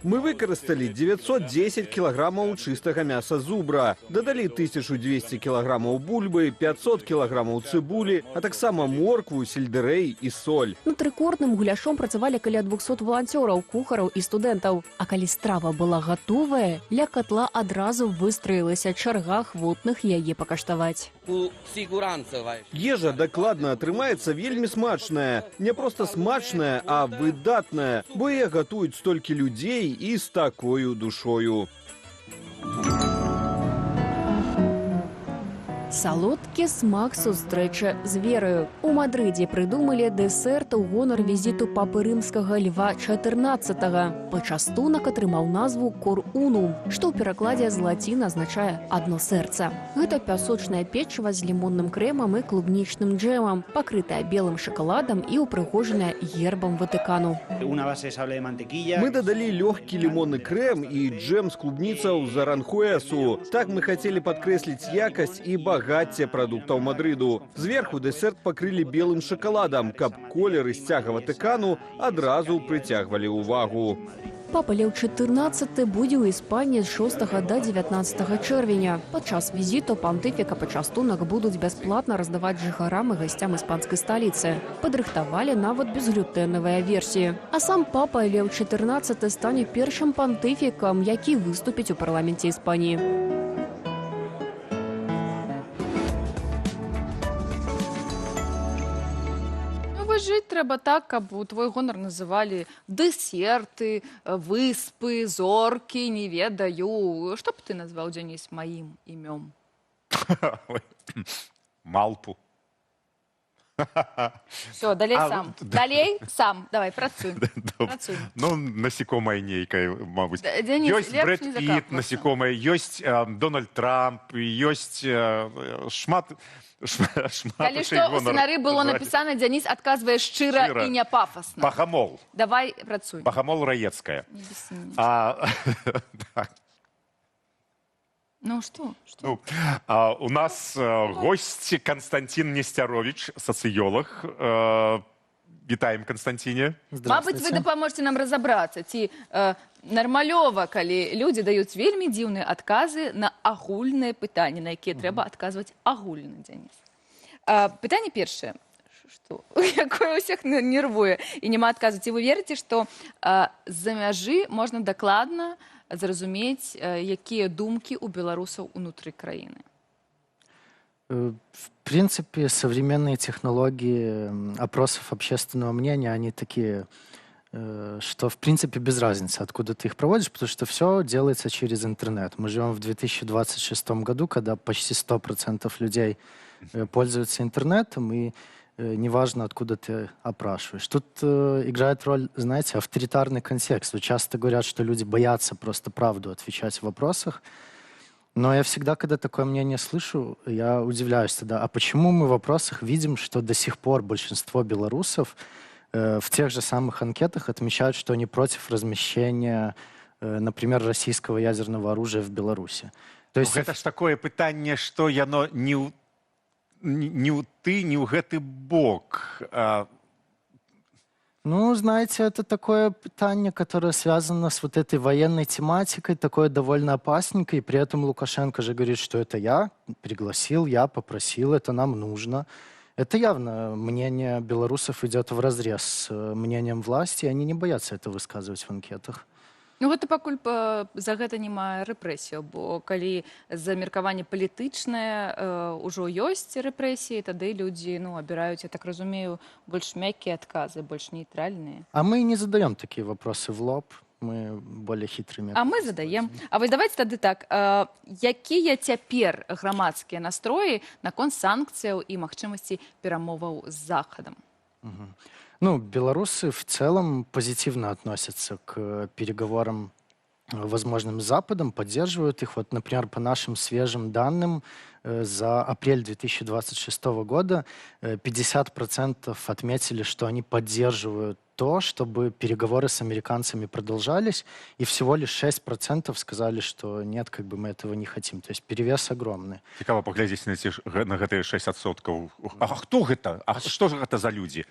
Мы выкарысталі 910 кілаграмаў чыстага мяса зубра, дадалі 1200 кілаграмаў бульбы, 500 кілаграмаў цыбулі, а таксама моркву, сельдэрэй і соль. Над рэкордным гуляшом працавалі каля 200 валанцёраў, кухараў і студэнтаў. А калі страва была гатовая, ля катла адразу выстраілася чарга ахвотных яе пакаштаваць. Ежа дакладна атрымаецца вельмі смачная. Не проста смачная, а выдатная, бо яе гатуюць столькі людзей і з такою душою. Салодкі смак сустрэчы з верою. У Мадрыдзе прыдумалі дэсерт у гонар візіту папы рымскага Льва XIV. Пачастунак атрымаў назву кор-унум, што ў перакладзе з лаціны азначае «адно сэрца». Гэта пясочнае печыва з лімонным крэмам і клубнічным джэмам, пакрытае белым шакаладам і ўпрыгожанае гербам Ватыкану. Мы дадалі лёгкі лімонны крэм і джэм з клубніцаў з аранхуэсу. Так мы хацелі падкрэсліць якасць і багацце прадуктаў Мадрыду. Зверху дэсерт пакрылі белым шакаладам, каб колеры сцяга Ватыкану адразу прыцягвалі ўвагу. Папа Леў XIV будзе ў Іспаніі з 6 да 19 чэрвеня. Падчас візіту пантыфіка пачастунак будуць бясплатна раздаваць жыхарам і гасцям іспанскай сталіцы. Падрыхтавалі нават безглютэнавыя версіі. А сам папа Леў XIV стане першым пантыфікам, які выступіць у парламенце Іспаніі. Жыць трэба так, каб у твой гонар называлі дэсерты, выспы, зоркі, не ведаю. Што б ты назваў, Дзяніс, маім імём? Малпу. Все, далей сам. Далей сам. Давай, працуй. Ну, насекомое нейкае, мабыць. Дзяніс, Ёсць Брэд Піт, насекомое, ёсць Дональд Трамп, ёсць шмат... Калі што ў сцэнарыі было напісана, Дзяніс адказвае шчыра і не пафасна. Бахамол. Давай, працуй. Бахамол Раецкая. Ну, што? У нас госць Константин Несцярович, сацыёлаг. Вітаем, Константине. Мабыць, вы дапаможце нам разабрацца, ці нармалёва, калі людзі даюць вельмі дзіўныя адказы на агульныя пытанні, на якія трэба адказваць агульна, Дзяніс. Пытанне першае. што якое ўсіх нервуе і няма адказу. Ці вы верыце, што з-за мяжы можна дакладна зразумець, якія думкі у беларусаў унутры краіны? В принципе, современные технологии опросов общественного мнения, они такие, что в принципе без разницы, откуда ты их проводишь, потому что все делается через интернет. Мы живем в 2026 году, когда почти 100% людей пользуются интернетом, и неважно, откуда ты опрашиваешь. Тут играет роль, знаете, авторитарный контекст. Вот часто говорят, что люди боятся просто правду отвечать в вопросах. Но я всегда, когда такое мнение слышу, я удивляюсь тогда, а почему мы в вопросах видим, что до сих пор большинство белорусов в тех же самых анкетах отмечают, что они против размещения, например, российского ядерного оружия в Беларуси. То есть... Это ж такое пытанне, што яно не ў ты, не ў гэты бок. Ну, знаете, это такое питание, которое связано с вот этой военной тематикой, такое довольно опасненькое, и при этом Лукашенко же говорит, что это я пригласил, я попросил, это нам нужно. Это явно мнение белорусов идет вразрез с мнением власти, и они не боятся это высказывать в анкетах. Ну вот і пакуль за гэта няма рэпрэсіяў, бо калі за меркаванне палітычнае ўжо ёсць рэпрэсіі, тады людзі абіраюць, я так разумею, больш мяккія адказы, больш нейтральныя. А мы не задаем такие вопросы в лоб, мы более хитрыми. А мы задаем. А вось давайте тады так, якія цяпер грамадскія настроі наконт санкцыяў і магчымасці перамоваў з Захадам? Ну, белорусы в целом позитивно относятся к переговорам, возможным с Западом, поддерживают их. Вот, например, по нашим свежим данным, за апрель 2026 года 50% отметили, что они поддерживают то, чтобы переговоры с американцами продолжались, и всего лишь 6% сказали, что нет, как бы мы этого не хотим. То есть перевес огромный. Цікава паглядзець на гэтыя 6%. А хто гэта? А што ж гэта за людзі?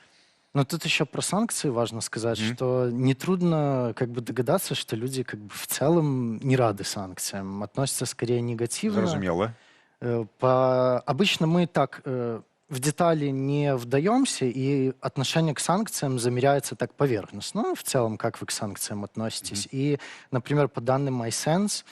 Но тут еще про санкции важно сказать, что нетрудно как бы догадаться, что люди как бы в целом не рады санкциям, относятся скорее негативно. Зразумела. Обычно мы так в детали не вдаемся, и отношение к санкциям замеряется так поверхностно. Ну, в целом, как вы к санкциям относитесь. И, например, по данным iSense,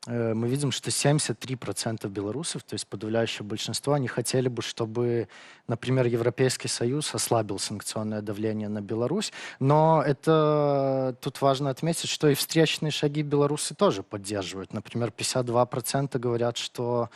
мы видим, что 73% белорусов, то есть подавляющее большинство, они хотели бы, чтобы, например, Европейский Союз ослабил санкционное давление на Беларусь. Но это тут важно отметить, что и встречные шаги белорусы тоже поддерживают. Например, 52% говорят, что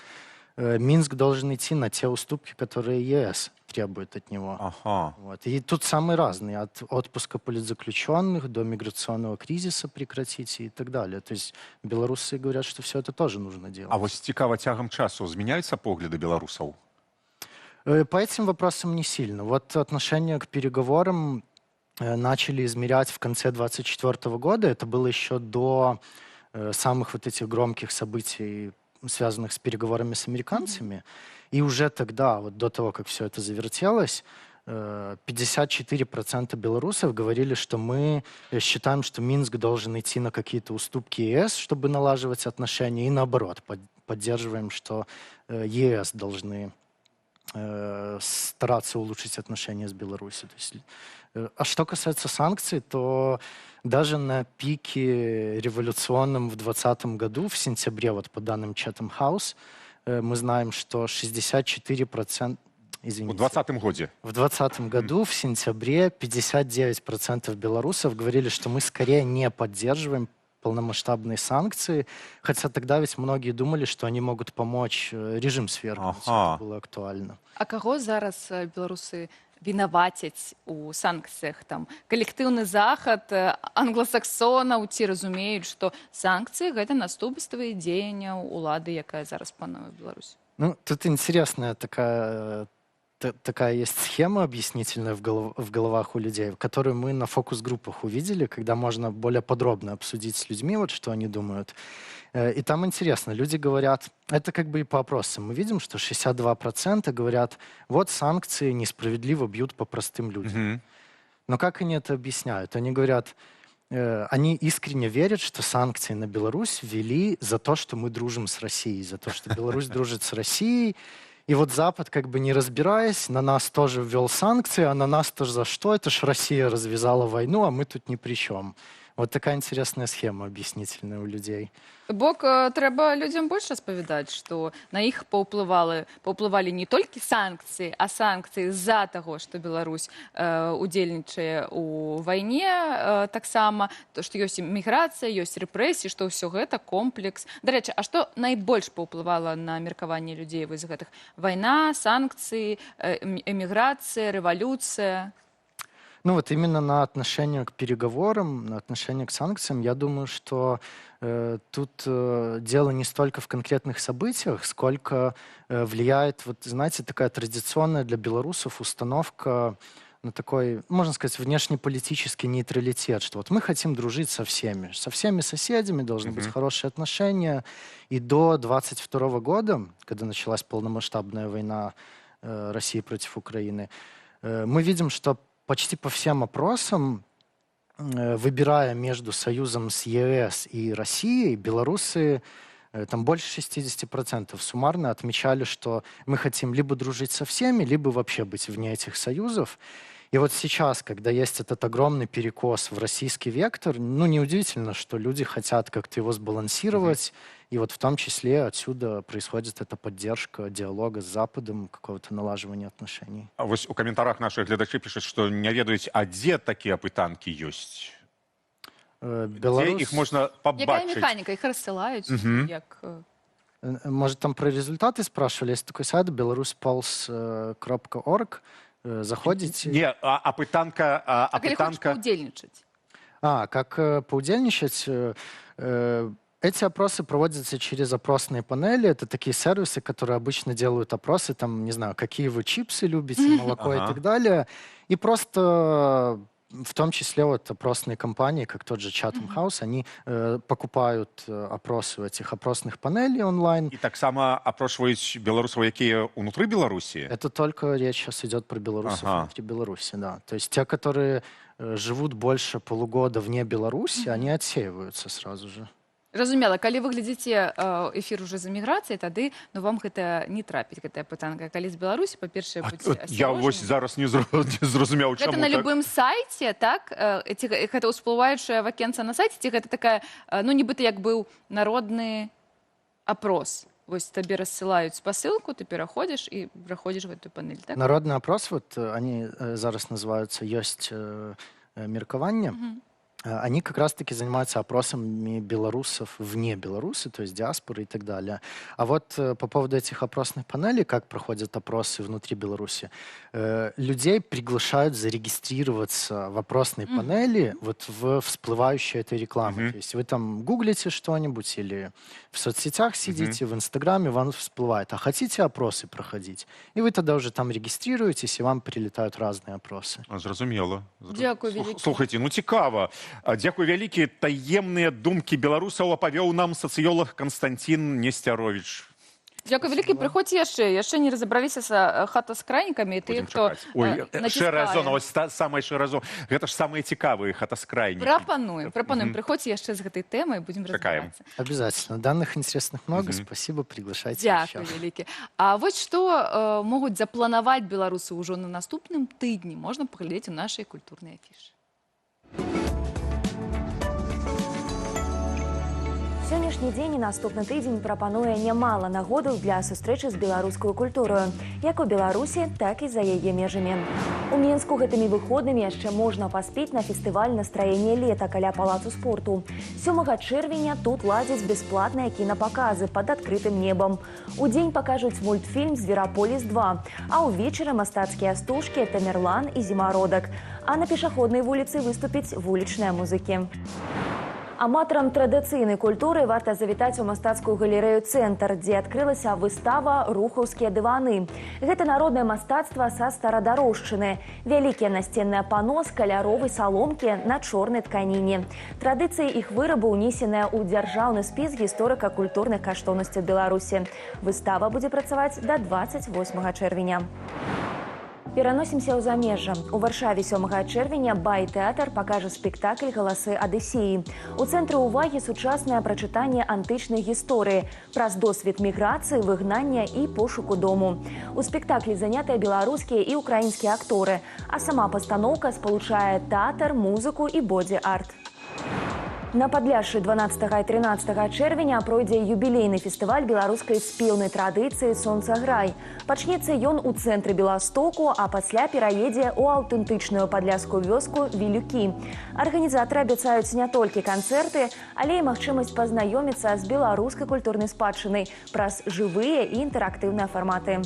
Минск должен идти на те уступки, которые ЕС требует от него. Ага. Вот. И тут самые разные, от отпуска политзаключенных до миграционного кризиса прекратить и так далее. То есть белорусы говорят, что все это тоже нужно делать. А вот цікава, цягам часу змяняются погляды белорусов? По этим вопросам не сильно. Вот отношение к переговорам начали измерять в конце 2024 года. Это было еще до самых вот этих громких событий, связанных с переговорами с американцами. И уже тогда, вот до того, как все это завертелось, 54% белорусов говорили, что мы считаем, что Минск должен идти на какие-то уступки ЕС, чтобы налаживать отношения, и наоборот, поддерживаем, что ЕС должны стараться улучшить отношения с Беларусью. То есть, а что касается санкций, то даже на пике революционном в 2020 году, в сентябре, вот по данным Chatham House, мы знаем, что 64%... Извините. В 2020 году? В 2020 году, в сентябре, 59% белорусов говорили, что мы скорее не поддерживаем полномасштабные санкции, хотя тогда ведь многие думали, что они могут помочь режим свергнуть. Это было актуально. А кого зараз белорусы вінавацяць у санкцыях? Там калектыўны захад англасаксонаў ці разумеюць, што санкцыі гэта наступствы дзеянняў улады, якая зараз пануе в Беларусі? Ну, тут интересная такая есть схема объяснительная в головах у людей, которую мы на фокус-группах увидели, когда можно более подробно обсудить с людьми, вот что они думают. И там интересно, люди говорят, это как бы и по опросам, мы видим, что 62% говорят, вот санкции несправедливо бьют по простым людям. Но как они это объясняют? Они говорят, они искренне верят, что санкции на Беларусь ввели за то, что мы дружим с Россией, за то, что Беларусь дружит с Россией, И вот Запад, как бы не разбираясь, на нас тоже ввел санкции, а на нас тоже за что? Это ж Россия развязала войну, а мы тут ни при чем. Вот такая интересная схема объяснительная у людей. Бок трэба людзям больш распавядаць, што на іх паўплывалі не толькі санкцыі, а санкцыі з-за таго, што Беларусь удзельнічае ў вайне таксама, што ёсць міграцыя, ёсць рэпрэсіі, што ўсё гэта комплекс. Дарэчы, а што найбольш паўплывала на меркаванне людзей вось гэтых? Вайна, санкцыі, эміграцыя, рэвалюцыя? Ну вот именно на отношение к переговорам, на отношение к санкциям, я думаю, что тут дело не столько в конкретных событиях, сколько влияет, вот знаете, такая традиционная для белорусов установка на такой, можно сказать, внешнеполитический нейтралитет, что вот мы хотим дружить со всеми соседями, должны быть хорошие отношения. И до 22 года, когда началась полномасштабная война России против Украины, мы видим, что почти по всем опросам, выбирая между союзом с ЕС и Россией, белорусы, там больше 60% суммарно отмечали, что мы хотим либо дружить со всеми, либо вообще быть вне этих союзов. И вот сейчас, когда есть этот огромный перекос в российский вектор, ну, неудивительно, что люди хотят как-то его сбалансировать. И вот в том числе отсюда происходит эта поддержка диалога с Западом, какого-то налаживания отношений. А вот у комментариях наших глядачей пишут, что не ведаюць, а где такие опытанки есть? Где их можно побачить? Какая механика? Их рассылают? Як... Может, там про результаты спрашивали? Есть такой сайт belaruspuls.org. Заходите. Не, опытанка... А или хочешь поудельничать? Как поудельничать? Эти опросы проводятся через опросные панели. Это такие сервисы, которые обычно делают опросы, там, не знаю, какие вы чипсы любите, молоко и так далее. И просто... В том числе вот опросные компании, как тот же Chatham House, они покупают опросы у этих опросных панелей онлайн. И так само опрошивают белорусов, которые внутри Беларуси? Это только речь сейчас идет про белорусов внутри Беларуси, да. То есть те, которые живут больше полугода вне Беларуси, они отсеиваются сразу же. Разумела, калі вы глядзіце эфір уже з эміграцыяй, тады вам гэта не трапіць, гэтая пытанка. Калі з Беларусі, па-першае, будзьце асцярожны. Я вось зараз не зразумеў, чаму так. Гэта на любым сайце, так? Гэта ўсплываючая вакенца на сайце, ці гэта такая, ну, нібыта як быў народны апрос. Вось табе рассылаюць спасылку, ты пераходзіш і праходзіш в эту панель, так? Народный опрос, вот они зараз называются «Ёсць меркаванне». Они как раз-таки занимаются опросами белорусов вне Беларуси, то есть диаспоры и так далее. А вот по поводу этих опросных панелей, как проходят опросы внутри Беларуси, людей приглашают зарегистрироваться в опросной панели вот в всплывающей этой рекламы. То есть вы там гуглите что-нибудь или в соцсетях сидите, в Инстаграме, вам всплывает. А хотите опросы проходить? И вы тогда уже там регистрируетесь, и вам прилетают разные опросы. Зразумела. Дякую, великий. Слухайте, ну цікаво. Дзякуй вялікі. Таемныя думкі беларусаў апавёў нам сацыёлог Константин Несцярович. Дякую вялікі. Прыходзьце яшчэ не разабраліся з хатаскрайнікамі. Будем чакаць. Ой, шэрая зона, ось самая шэрая зона. Гэта ж самыя цікавыя хатаскрайнікі. Прапануем. Прыходзьце яшчэ з гэтай тэмай, будем разбираться. Обязательно. Данных интересных много. Спасибо, приглашайте. Дякую вялікі. А вось што могуць запланаваць беларусы ўжо на наступным тыдні, можна паглядзець у нашай культурнай афішы. Сённяшні дзень і наступны тыдзень прапануе нямала нагодаў для сустрэчы з беларускую культурою, як у Беларусі, так і за яе межамі. У Менску гэтымі выходнымі яшчэ можна паспець на фестываль «Настраение лета» каля палацу спорту. 7 чэрвеня тут ладзяць бясплатныя кінапаказы пад адкрытым небам. Удзень пакажуць мультфільм «Звераполіс 2», а ўвечары мастацкія стужкі «Тамерлан» і «Зімародак». А на пешаходнай вуліцы выступяць вулічныя музыкі. Аматарам традыцыйнай культуры варта завітаць у мастацкую галерэю «Цэнтр», дзе адкрылася выстава «Рухаўскія дываны». Гэта народнае мастацтва са старадарожчыны. Вялікія насценныя пано з каляровай саломкі на чорнай тканіне. Традыцыі іх вырабу ўнесеныя ў дзяржаўны спіс гісторыка-культурных каштоўнасцяў Беларусі. Выстава будзе працаваць да 28 чэрвеня. Пераносімся ў замежжа. У Варшаве 7 чэрвеня Бай-тэатр пакажа спектакль «Галасы Адысеі». У цэнтры ўвагі сучаснае прачытанне антычнай гісторыі праз досвед міграцыі, выгнання і пошуку дому. У спектаклі занятыя беларускія і украінскія акторы, а сама пастаноўка спалучае тэатр, музыку і бодзі-арт. На Падляшшы 12 і 13 чэрвеня пройдзе юбілейны фестываль беларускай спеўнай традыцыі «Сонцаграй». Пачнецца ён у цэнтры Беластоку, а пасля пераедзе ў аўтэнтычную падляшскую вёску Вілюкі. Арганізатары абяцаюць не толькі канцэрты, але і магчымасць пазнаёміцца з беларускай культурнай спадчынай праз жывыя і інтэрактыўныя фарматы.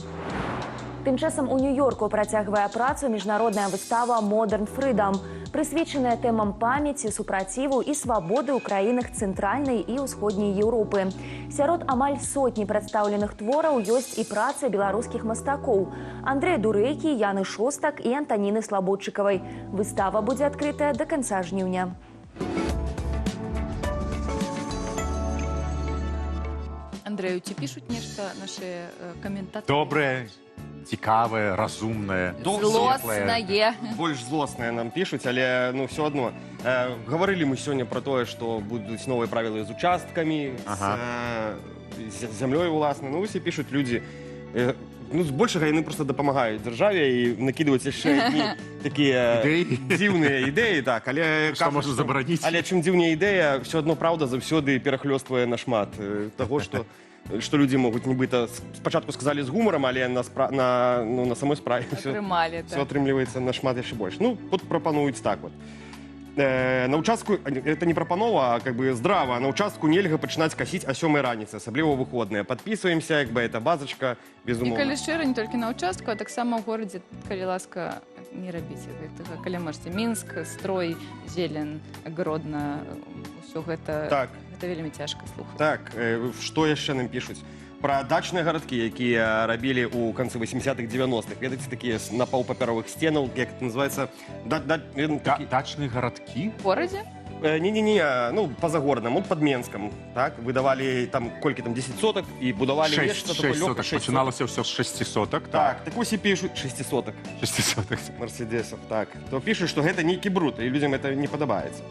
Тым часам у Нью-Йорку працягвае працу міжнародная выстава «Modern Freedom», прысвечаная тэмам памяці, супраціву і свабоды ў краінах цэнтральнай і ўсходняй Еўропы. Сярод амаль сотні прадстаўленых твораў ёсць і працы беларускіх мастакоў – Андрэя Дурэйкі, Яны Шостак і Антаніны Слабодчыкавай. Выстава будзе адкрытая да канца жніўня. Андрэю, ці пішуць нешта нашы каментатары? Добрае, цікавае, разумнае, злоснае. Больш злоснае нам пишут, але ну все одно. Говорили мы сегодня про то, что будут новые правила с участками, с землей власне. Ну все пишут люди. Ну, збольшага яны просто дапамагаюць дзяржаве і накідваюць яшчэ адні такія дзіўныя ідэі, так, але што можна забараніць. Але чым дзіўней ідэя, все одно праўда заўсёды перахлёствае нашмат таго, што людзі могуць нібыта спачатку сказалі з гумарам, але на самой справе все атрымліваецца нашмат яшчэ больш. Ну, тут прапануюць так вот. На участку, это не пропанова, а как бы здраво, на участку нельга пачынаць касіць о 7 раніцы, асабліва выходныя. Подписываемся, как бы это базочка, безумоўна. І калі шчыра, не толькі на участку, а таксама ў горадзе, калі ласка, не рабіце гэтага. Калі можете, Мінск, Строй, Зелен, Гродно, ўсё гэта, гэта вельмі цяжка слухаць. Так, што яшчэ нам пішуць? Про дачныя гарадкі, якія рабілі ў канцы 80-х, 90-х. Ведаеце, такія напаўпапяровых сценаў, як это называется? Дачныя гарадкі? В горадзе? Не-не-не, ну, па-за горадам, под Менском, так, выдавалі там, колькі там, 10 соток, і будавалі нешта такое лёгкае. 6 соток, пачыналася ўсё з 6 соток, так. Так вось і пішуць 6 соток. 6 соток. Мерседесов, так. То пішуць, што гэта нейкі бруд, і людзям это не падабаецца.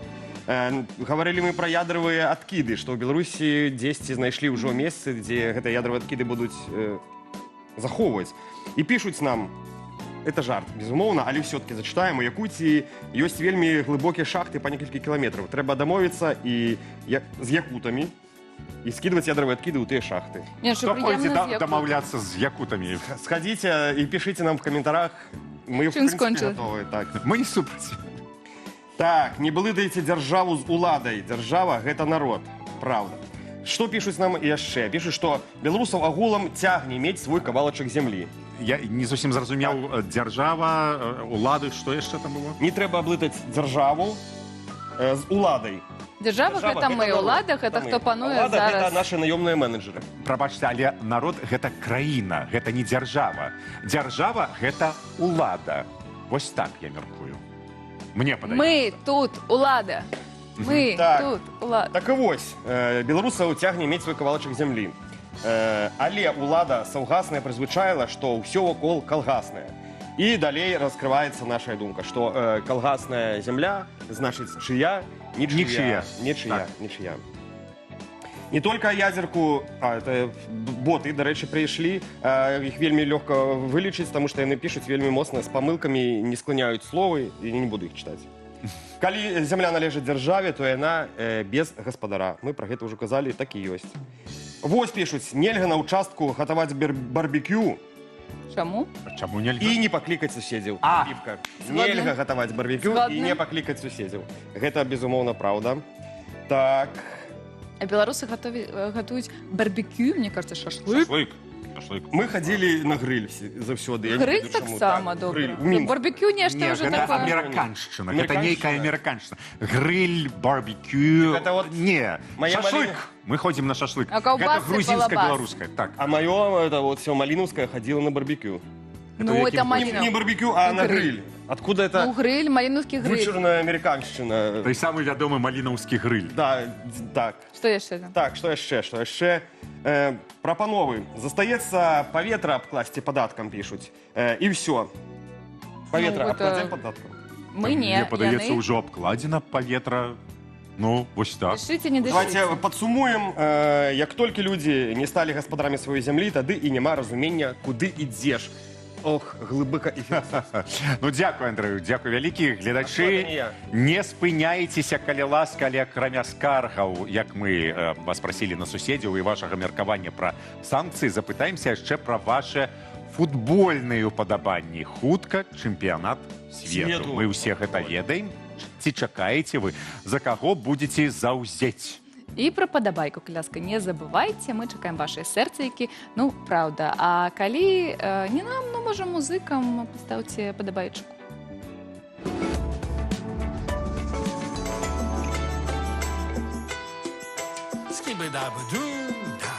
Говорили мы про ядровые откиды, что в Беларуси 10 знайшлі ўжо месцы, где гэтыя ядровые откиды будуць захоўваць. І пішуць нам, это жарт, безумоўна, але все-таки зачитаем, у Якутии ёсць вельмі глыбокія шахты па некалькі кіламетраў. Трэба дамовіцца і з якутамі і скидывать ядровые откиды ў тыя шахты. Кто пойдзе дамаўляцца з якутамі? Сходите и пишите нам в комментариях. Мы, в принципе, готовы. Так. Мы не супраць. Так, не блыдайце дзяржаву з уладай. Дзяржава – гэта народ. Правда. Што пішуць нам яшчэ? Пішуць, што беларусаў агулам цягне мець свой кавалачак зямлі. Я не зусім зразумеў. Дзяржава, улады, што яшчэ там было? Не трэба блытаць дзяржаву з уладай. Дзяржава – гэта мы, улада – гэта хто пануе зараз. Улада – гэта нашы наёмныя менеджеры. Прабачце, але народ – гэта краіна, гэта не дзяржава. Дзяржава – гэта улада. Вось так я мяркую. Мне падаецца. Мы тут улада. Мы тут улада. Так і вось, беларусаў цягне мець свой кавалачак зямлі. Але улада саўгасная прызвычаіла, што ўсё вакол калгаснае. І далей раскрываецца наша думка, што калгасная зямля, значыць, чыя? Нічыя. Нічыя. Не только ядерку, это боты, до речі, прийшли, их вельми легко вылечить, потому что они пишут вельми моцно, с помылками, не склоняют словы, и не буду их читать. Коли земля належит державе, то она без господара. Мы про это уже казали, так и есть. Вось пишут, нельга на участку готовать барбекю. Чаму? Чаму нельга? И не покликать суседзяў. Пивка. Нельга готовать барбекю и не покликать суседзяў. Это, безумоўно, правда. Так... А беларусы готуюць барбекю, мне кажется, шашлык. Шашлык. Мы ходили на гриль заўсёды. Гриль таксама добра. Барбекю нешта ўжо такое. Гэта амерыканшчына, гэта нейкая амерыканшчына. Гриль, барбекю... Не, шашлык. Мы ходим на шашлык. А колбасы, гэта грузинско-беларуская. А моё, это вот всё малиновское, ходило на барбекю. Ну, это малиновское. Не барбекю, а на гриль. Откуда это? Ну, гриль, малиновский гриль. Вычурная американщина. Той самый вядомы малиновский гриль. Да, так. Что яшчэ там? Так, что яшчэ? Прапановы. Застаецца паветра абкласці падаткам, пишут. И все. Паветра Ну, абкладзем гэта- паддаткам? Мы не, Мне падаецца, яны. ўжо абкладзена паветра. Ну, вось так. Дышыце, не Давайте дышыце. падсумуем. Як толькі людзі не сталі гаспадарамі сваёй зямлі, тады і няма разумення, куды ідзеш. Ох, глыбока і Ну, дзякуй, Андраю, дзякуй вялікі. Асобна не Гледачы, я. не спыняйцеся, калі ласка, але акрамя скаргаў, як мы вас прасілі на суседзяў і вашага меркавання пра санкцыі, запытаемся яшчэ пра ваши футбольныя упадабанні. Хутка чэмпіянат свету. Свету. Мы ўсе гэта ведаем. Ці чакаеце вы, за каго будзеце заўзець? І пра падабайку, кляска, не забывайце, мы чакаем вашыя сэрцайкі. Ну, праўда, а калі не нам, ну, можа, музыкам пастаўце падабайчыку. Скибы-дабы-дум-да.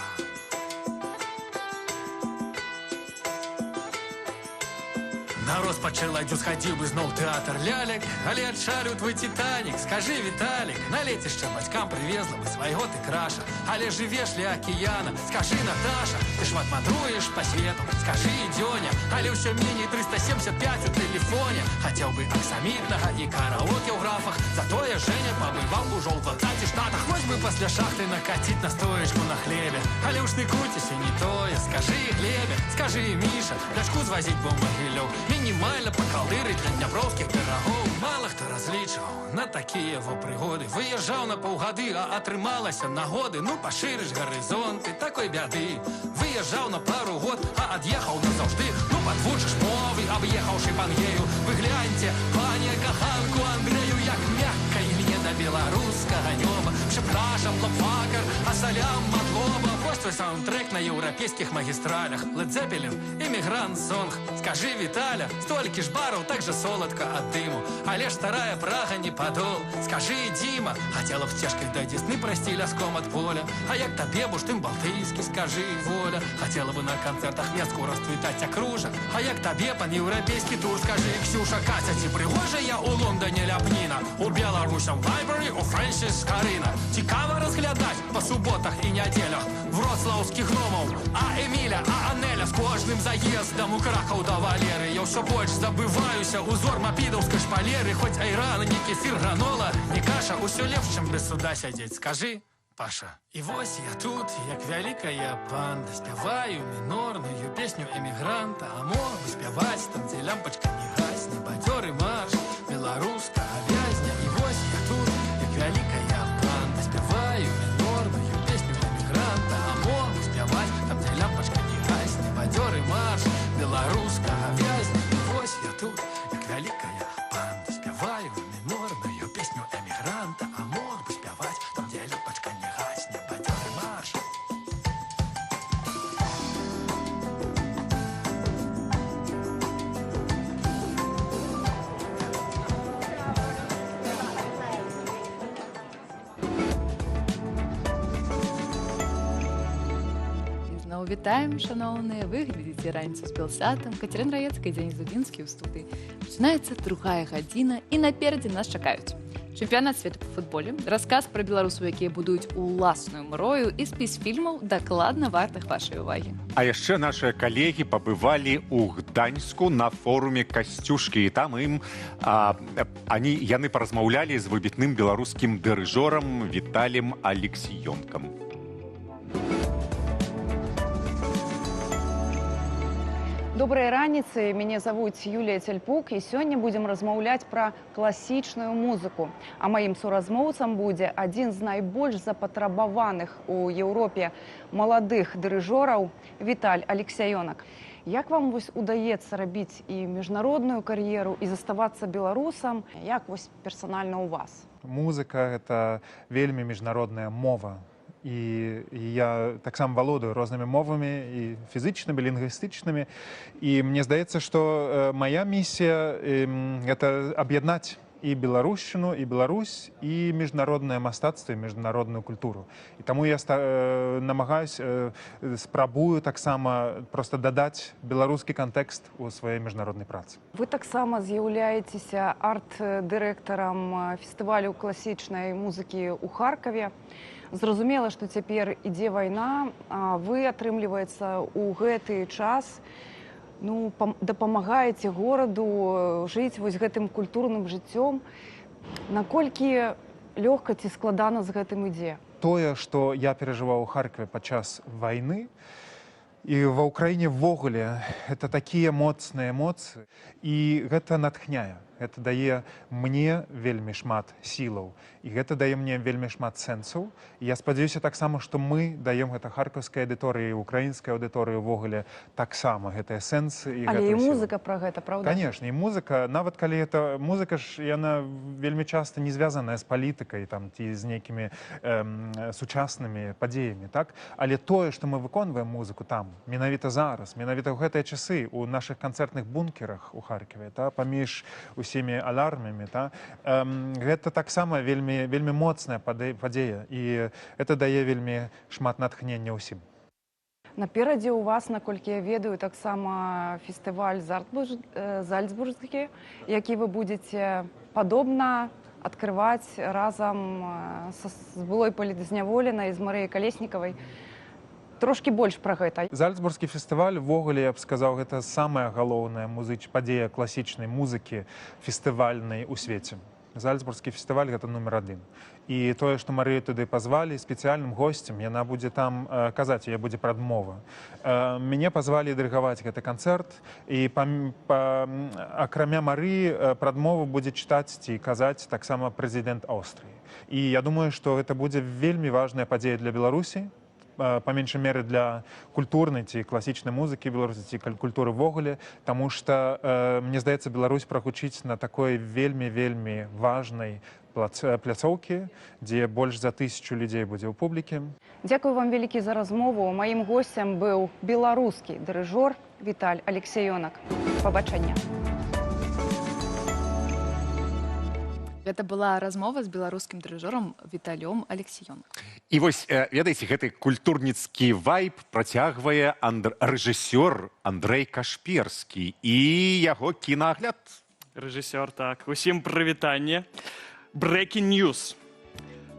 На розпачэла дзе схадзіў бы зноў тэатр лялек, але адшарыў твой титанік. Скажи, Віталік, на лецішча бацькам прывезла бы свайго ты краша, але жывеш ля акіяна. Скажи, Наташа, ты шмат мандруеш па свету. Скажи, Дзёня, але ўсё меней 375 у тэлефоне. Хацеў бы аксамітнага і караоке ў графах, затое Женя пабываў ужо ў 20 штатах. Вось бы пасля шахты накаціць на стоечку на хлебе, але ўж ты круціся не тое. Скажи, Глебе, скажи, Міша, дачку звазіць бы ў Магілёў, мінімальна пакалдырыць для дняпроўскіх пірагоў. Мала хто разлічваў на такія во прыгоды. Выязджаў на паўгады, а атрымалася нагоды. Ну, пашырыш гарызонты, такой бяды. Выязджаў на пару год, а ад'ехаў назаўжды. Ну, падвучыш мовы, аб'ехаўшы Пангею. Вы гляньце, пане каханку Андрею, як мякка імне да беларускага нёба. Прzepraszam, лапфакар, а салям матлоба. Вось твой саундтрек на еўрапейскіх магістралях. Led Zeppelin, Immigrant Song. Скажи, Віталя, столькі ж бараў, так же соладка ад дыму. Але ж старая Прага не падол. Скажи, Дзіма, хацела б сцежкай да Дзесны прайсці ляском ад поля. А як табе бурштын балтыйскі, скажи, Воля. Хацела бы на канцэртах Менску расцвітаць акружа. А як табе пан-еўрапейскі тур, скажи, Ксюша, Катя, ці прыгожа я у Лондоне ляпніна? У Беларусям Вайбері, у Фрэнсіс Карына. Цікава разглядаць па суботах і нядзелях вроцлаўскіх гномаў, а Эміля, а Анеля з кожным заездам у Кракаў да Валеры. Я ўсё больш забываюся узор мапідаўскай шпалеры. Хоць айран, не кефір, гранола, не каша, усё лепш, чым без суда сядзець. Скажи, Паша. І вось я тут, як вялікая панда, спяваю мінорную песню эмігранта. А мог бы спяваць там, дзе лямпачка не гасне, бадзёры марш беларускага вязня. І вось я тут, як вялікая панда, спяваю мінорную песню эмігранта. А мог бы спяваць там, дзе лямпачка не гасне, бадзёры марш беларускага вязня. І вось я тут, як вялікая панда, спяваю мінорную песню эмігранта. А мог бы спяваць там, дзе лямпачка не гасне, бадзёры марш. Зноў вітаем, шаноўныя, вы глядзіце раніцу з Белсатам, Кацярына Раецкая, Дзеніс Дудзінскі ў студыі. Пачынаецца другая гадзіна, і наперадзе нас чакаюць чэмпіянат свету па футболе, расказ пра беларусаў, якія будуюць уласную мрою, і спіс фільмаў дакладна вартых вашай увагі. А яшчэ нашыя калегі пабывалі ў Гданьску на форуме Касцюшкі, і там яны паразмаўлялі з выбітным беларускім дырыжорам Віталіем Алексіёнкам. Добрай раніцы, мяне завуць Юлія Цельпук, і сёння будзем размаўляць пра класічную музыку. А маім суразмоўцам будзе адзін з найбольш запатрабаваных у Еўропе маладых дырыжораў Віталь Алексіёнак. Як вам вось удаецца рабіць і міжнародную кар'еру, і заставацца беларусам? Як вось персанальна ў вас? Музыка — гэта вельмі міжнародная мова. І я таксама валодаю рознымі мовамі, і фізычнымі, лінгвістычнымі. І мне здаецца, што мая місія — гэта аб'яднаць і беларушчыну, і Беларусь, і міжнароднае мастацтва, і міжнародную культуру. І таму я намагаюся, спрабую таксама проста дадаць беларускі кантэкст у сваёй міжнароднай працы. Вы таксама з'яўляецеся арт-дырэктарам фестывалю класічнай музыкі ў Харкаве. Зразумела, што цяпер ідзе вайна, а вы, атрымліваецца, у гэты час дапамагаеце гораду жыць вось гэтым культурным жыццём. Наколькі лёгка ці складана з гэтым ідзе? Тое, што я перажываў у Харкове падчас вайны, і ва ўкраіне ввогуле это такія моцныя эмоцыі, і гэта натхняе. Гэта дае мне вельмі шмат сілаў, і гэта дае мне вельмі шмат сэнсаў. І я спадзяюся таксама, што мы даем гэта харкаўскай аўдыторыі, украінскай аўдыторыі ўвогуле таксама гэтыя сэнсы. Але і музыка пра гэта, правда? Канешне, і музыка, нават калі это музыка ж, яна вельмі часта не звязаная з палітыкай там, ці з нейкімі сучаснымі падзеямі, так? Але тое, што мы выконваем музыку там, менавіта зараз, менавіта ў гэтыя часы, у нашых канцэртных бункерах у Харкове, паміж усімі алармамі, гэта таксама вельмі моцная падзея, і это дае вельмі шмат натхнення ўсім. Наперадзе ў вас, наколькі я ведаю, таксама фестываль зальцбургскі, які вы будзеце падобна адкрываць разам з былой палітзняволенай, з Марыяй Калеснікавай. Трошкі больш пра гэта. Зальцбургскі фестываль, увогуле, я б сказаў, гэта самая галоўная падзея класічнай музыкі фестывальнай у свеце. Зальцбургскі фестываль – гэта нумер 1. І тое, што Марыю туды пазвалі спецыяльным госцем, яна будзе там казаць, яе будзе прадмова. Мяне пазвалі дырыгаваць гэты канцэрт, і акрамя Марыі прадмову будзе чытаць ці казаць таксама прэзідэнт Аўстрыі. І я думаю, што гэта будзе вельмі важная падзея для Беларусі, па меншай меры для культурнай ці класічнай музыкі Беларусі, ці культуры ввогуле, таму што, мне здаецца, Беларусь прагучыць на такой вельмі важнай пляцоўкі, дзе больш за 1000 людзей будзе ў публікі. Дзякую вам вялікі за размову. Маім госцем быў беларускі дырыжор Віталь Алексеёнак. Пабачэння. Гэта была размова з беларускім дырыжорам Віталём Алексеёнак. І вось, ведаеце, гэты культурніцкі вайб працягвае рэжысёр Андрэй Кашперскі і яго кінаагляд. Рэжысёр, так. Усім прывітанне. Breaking News.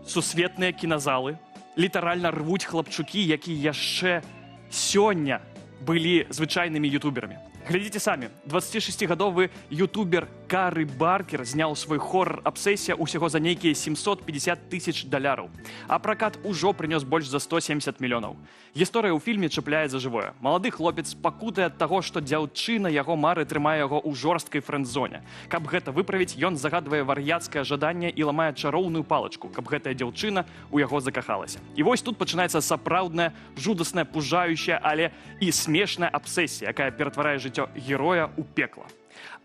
Сусветныя кіназалы літаральна рвуць хлапчукі, якія яшчэ сёння былі звычайнымі ютуберамі. Глядзіце самі, 26-гадовы ютубер Кары Баркер зняў свой хоррор «Абсесія» усяго за нейкія $750 000. А пракат ужо прынёс больш за 170 мільёнаў. Гісторыя ў фільме чапляе за жывое. Малады хлопец пакутае ад таго, што дзяўчына яго мары трымае яго ў жорсткай фрэнд-зоне. Каб гэта выправіць, ён загадвае вар'яцкае жаданне і ламае чароўную палачку, каб гэтая дзяўчына ў яго закахалася. І вось тут пачынаецца сапраўдная, жудасная, пужающая, але і смешная абсесія, якая ператварае жыццё героя ў пекла.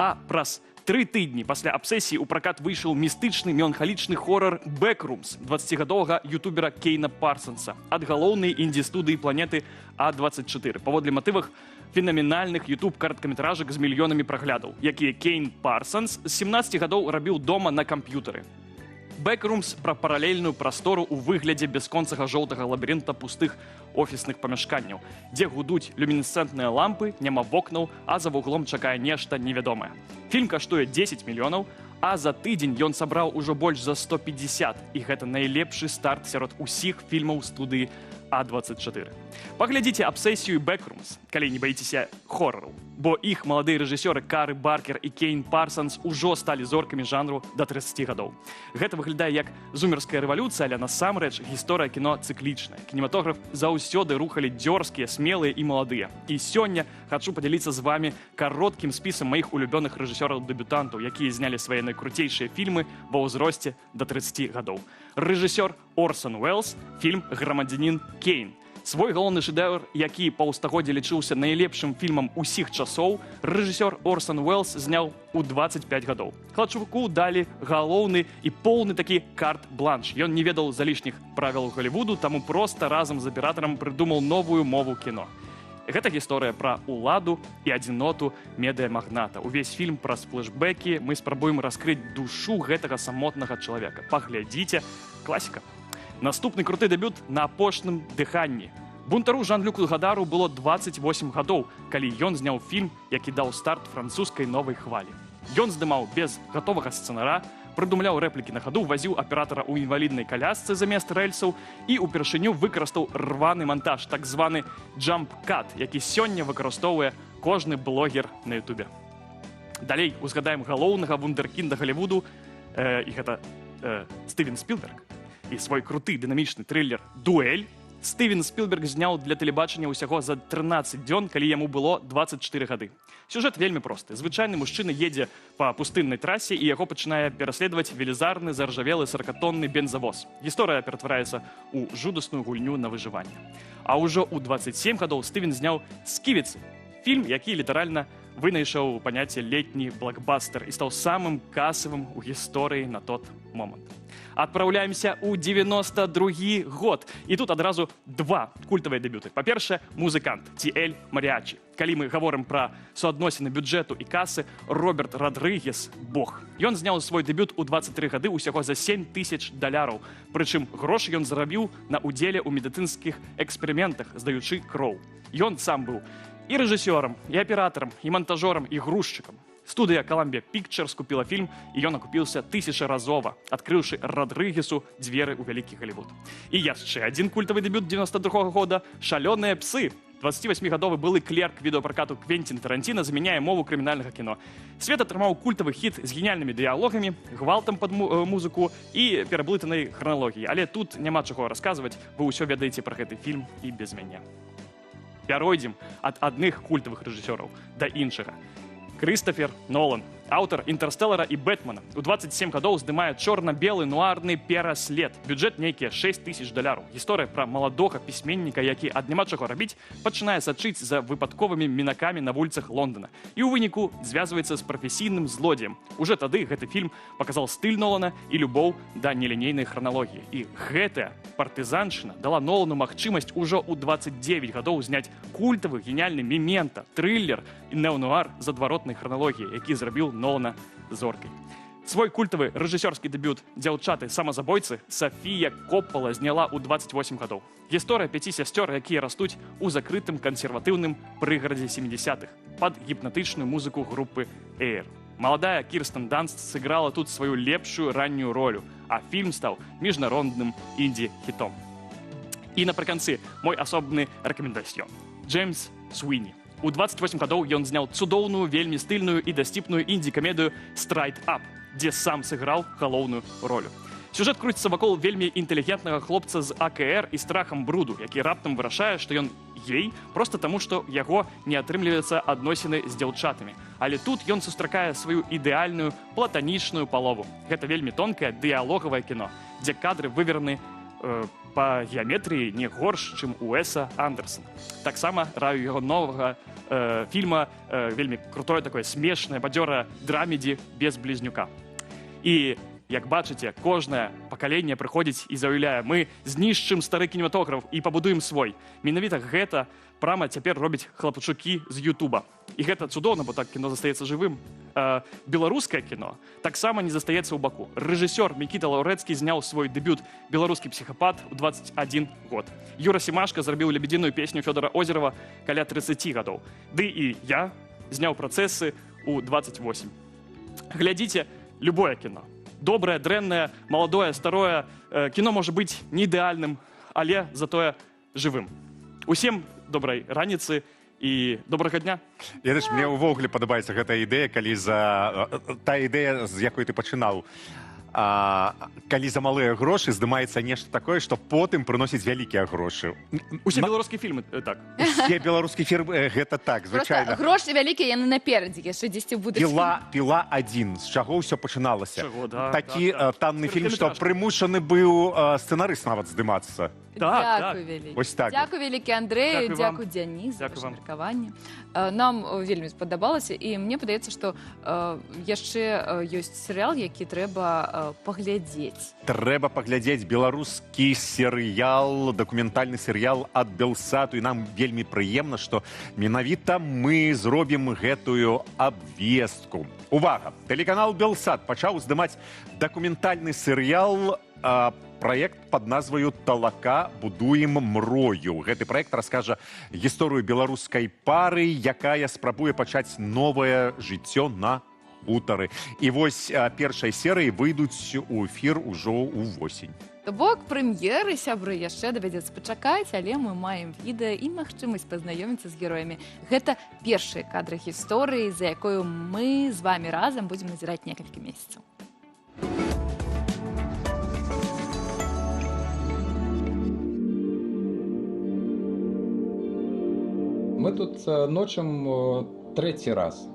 А праз 3 тыдні пасля абсесіі ў пракат выйшаў містычны меланхалічны хоррор «Backrooms» 20-гадовага ютубера Кейна Парсонса ад галоўнай інді-студыі планеты А24. Паводле матывах фенаменальных ютуб-карткаметражак з мільёнамі праглядаў, якія Кейн Парсонс з 17 гадоў рабіў дома на камп'ютары. «Backrooms» пра паралельную прастору ў выглядзе бясконцага жоўтага лабірынта пустых офісных памяшканняў, дзе гудуць люмінесцэнтныя лампы, няма вокнаў, а за вуглом чакае нешта невядомае. Фільм каштуе 10 мільёнаў, а за тыдзень ён сабраў ужо больш за 150, і гэта найлепшы старт сярод усіх фільмаў студыі А24. Паглядзіце «Абсесію» і «Backrooms», калі не баіцеся хоррору, бо іх маладыя рэжысёры Кары Баркер і Кейн Парсонс ужо сталі зоркамі жанру да 30 гадоў. Гэта выглядае як зумерская рэвалюцыя, але насамрэч гісторыя кіно цыклічная. Кінематограф заўсёды рухалі дзёрзкія, смелыя і маладыя. І сёння хачу падзяліцца з вамі кароткім спісам маіх улюбёных рэжысёраў-дэбютантаў, якія знялі свае найкруцейшыя фільмы ва ўзросце да 30 гадоў. Рэжысёр Орсон Уэллс, фільм «Грамадзянін Кейн». Свой галоўны шэдэўр, які паўстагоддзя лічыўся найлепшым фільмам усіх часоў, рэжысёр Орсон Уэллс зняў у 25 гадоў. Хлапчуку далі галоўны і поўны такі карт-бланш. Ён не ведаў залішніх правіл Голлівуду, таму проста разам з аператарам прыдумаў новую мову кіно. Гэта гісторыя пра уладу і адзіноту медыямагната. Увесь фільм праз флэшбэкі мы спрабуем раскрыць душу гэтага самотнага чалавека. Паглядзіце, класіка. Наступны круты дэбют на апошнім дыханні. Бунтару Жан-Люку Гадару было 28 гадоў, калі ён зняў фільм, які даў старт французскай новай хвалі. Ён здымаў без гатовага сцэнара, прыдумляў рэплікі на хаду, вазіў аператара ў інваліднай калясцы замест рэльсаў і ўпершыню выкарыстаў рваны монтаж, так званы «джамп-кат», які сёння выкарыстоўвае кожны блогер на ютубе. Далей узгадаем галоўнага вундеркінда Голлівуду, і гэта Стывен Спілберг. І свой круты дынамічны трылер «Дуэль» Стывен Спілберг зняў для тэлебачання ўсяго за 13 дзён, калі яму было 24 гады. Сюжэт вельмі просты. Звычайны мужчына едзе па пустыннай трасе, і яго пачынае пераследаваць велізарны заржавелы 40-тонны бензавоз. Гісторыя ператвараецца ў жудасную гульню на выжыванне. А ўжо ў 27 гадоў Стывен зняў «Сківіцы», фільм, які літаральна вынайшаў паняцце «летні блокбастер» і стаў самым касавым у гісторыі на тот момант. Адпраўляемся ў 92 год. І тут адразу два культавыя дэбюты. Па-першае, музыкант ці Эль Маріачі. Калі мы гаворым пра суадносіны бюджэту і касы, Роберт Родрыгес – бог. Ён зняў свой дэбют у 23 гады ўсяго за $7,000. Прычым грошы ён зарабіў на ўдзеле ў медыцынскіх эксперыментах, здаючы кроў. Ён сам быў і рэжысёрам, і аператарам, і монтажёрам, і грузчыкам. Студыя Columbia Pictures купила фільм, і ён акупіўся 1000-разова, адкрыўшы Родрыгесу дзверы ў вялікі Голлівуд. І яшчэ адзін культавы дэбют 92 года «Шалёныя псы». 28-гадовы былы клерк відэапракату Квенцін Тарантіна замяняе мову крымінальнага кіно. Свет атрымаў культавы хіт з геніяльнымі дыялогамі, гвалтам пад музыку і пераблытанай храналогіяй. Але тут няма чаго расказваць, вы ўсё ведаеце пра гэты фільм і без мяне. Пяройдзем ад адных культавых рэжысёраў да іншага. Крыстофер Нолан, аўтар «Інтэрстэлара» і «Бэтмена». У 27 гадоў здымае чорна-белы нуарны пераслед. Бюджэт нейкія $6,000. Гісторыя пра маладога пісьменніка, які ад няма чаго рабіць, пачынае сачыць за выпадковымі мінакамі на вуліцах Лондона. І ў выніку звязваецца з прафесійным злодзеем. Уже тады гэты фільм паказаў стыль Нолана і любоў да нелінейнай храналогіі. І гэтая партызаншчына дала Нолану магчымасць ужо ў 29 гадоў зняць культавы геніяльны «Мемента», трылер і неонуар з адваротнай храналогіі, які зрабіў Нолана зоркай. Свой культавы рэжысёрскі дэбют «Дзяўчаты-самазабойцы» Сафія Коппала зняла ў 28 гадоў. Гісторыя 5 сясцёр, якія растуць у закрытым кансерватыўным прыгарадзе 70-х пад гіпнатычную музыку групы Air. Маладая Кірстен Данст сыграла тут сваю лепшую раннюю ролю, а фільм стаў міжнародным інді-хітом. І напрыканцы мой асобны рэкамендацыён. Джеймс Суіні. У 28 гадоў ён зняў цудоўную, вельмі стыльную і дасціпную інді-камедыю «Straight Up», дзе сам сыграў галоўную ролю. Сюжэт круціцца вакол вельмі інтэлігентнага хлопца з АКР і страхам бруду, які раптам вырашае, што ён гей проста таму, што яго не атрымліваюцца адносіны з дзяўчатамі. Але тут ён сустракае сваю ідэальную платанічную палову. Гэта вельмі тонкае дыялогавае кіно, дзе кадры вывераны па геаметрыі не горш, чым Уэса Андерсона. Таксама раю яго новага фільма, вельмі крутое такое смешнае, бадзёрае драмедзі без блізнюка. І, як бачыце, кожнае пакаленне прыходзіць і заяўляе: мы знішчым стары кінематограф і пабудуем свой. Менавіта гэта прама цяпер робяць хлапчукі з Ютуба. І гэта цудоўна, бо так кіно застаецца жывым. Беларускае кіно таксама не застаецца ў баку. Рэжысёр Мікіта Лаўрэцкі зняў свой дэбют «Беларускі псіхапат» у 21 год. Юра Семашка зрабіў лебединую песню Фёдора Озерова каля 30 гадоў. Ды і я зняў працэсы у 28. Глядзіце любое кіно. Добрае, дрэннае, маладое, старое. Кіно можа быць не ідэальным, але затое жывым. Усім добрай раніцы і добрага дня. Ведаеш, мне ўвогуле падабаецца гэтая ідэя, калі та ідэя, з якой ты пачынаў. Калі за малыя грошы здымаецца нешта такое, што потым прыносіць вялікія грошы. Усе беларускія фільмы так. Усе беларускія фільмы гэта так, звычайна. Грошы вялікія яны наперадзе, яшчэ дзесьці будуць. Піла 1, з чаго ўсё пачыналася. Такі танны фільм, што прымушаны быў сцэнарыст нават здымацца. Дякую вялікі. Ось так. Дзякуй вялікі Андрэю, дзякуй Дзяніс за ваше меркаванне. Нам вельмі спадабалася, і мне падаецца, што яшчэ ёсць серыял, які трэба паглядзець. Трэба паглядзець беларускі серыял, дакументальны серыял ад Белсату, і нам вельмі прыемна, што менавіта мы зробім гэтую абвестку. Увага! Тэлеканал Белсат пачаў здымаць дакументальны серыял праект пад назваю «Талака будуем мрою». Гэты праект раскажа гісторыю беларускай пары, якая спрабуе пачаць новае жыццё на хутары. І вось першай серыі выйдуць у эфір ужо ўвосень. То бок прэм'еры, сябры, яшчэ давядзецца пачакаць, але мы маем відэа і магчымасць пазнаёміцца з героямі. Гэта першыя кадры гісторыі, за якою мы з вамі разам будзем назіраць некалькі месяцаў. Мы тут ночам третий раз,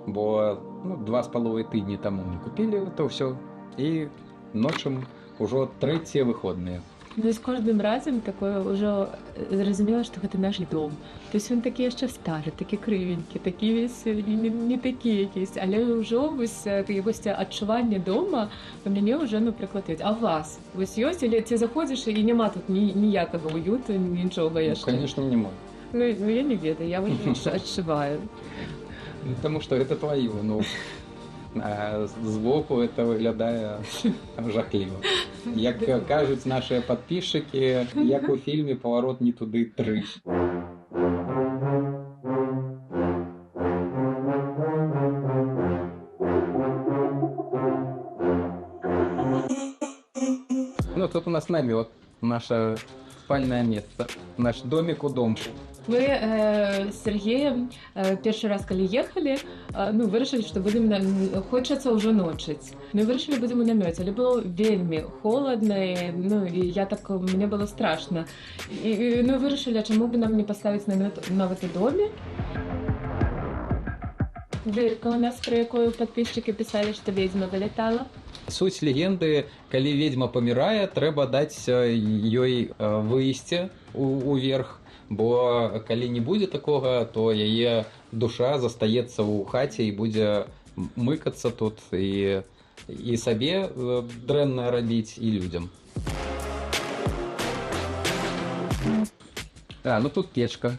бо 2,5 тыдні тому мы купили это все, и ночам уже третьи выходные. Ну, з кожним разом такое вже зрозуміло, що це наш дом. Тобто він такий ще старий, такий кривенький, такий весь не такий якийсь, але вже ось якось відчування дома у мене вже, наприклад, є. А у вас? Ось є? Чи ти заходиш і нема тут ніякого уюту, нічого є? Ну, звісно, немає. Ну, я не ведаю, я відчуваю. Тому що це твоє, ну... А збоку это виглядає жахливо. Як кажуть наші підписчики, як у фільмі «Поворот не туди 3». Ну, тут у нас намет, наше спальное место, наш домик у дому. Мы с Сергеем первый раз, когда ехали, вирішили, що будемо, хочеться вже ночить. Ми вирішили, будемо в намете, але було вельми холодно, і мені було страшно. І ми вирішили, чому б нам не поставити намет в домі. Дырка у нас, про якую подписчики писали, что ведьма вылетала. Суть легенды, коли ведьма помирает, треба дать ей выйсти уверх, бо коли не будет такого, то яе душа застаецца ў хаце і будзе мыкацца тут і сабе дрэнна рабіць, і людям. Ну тут печка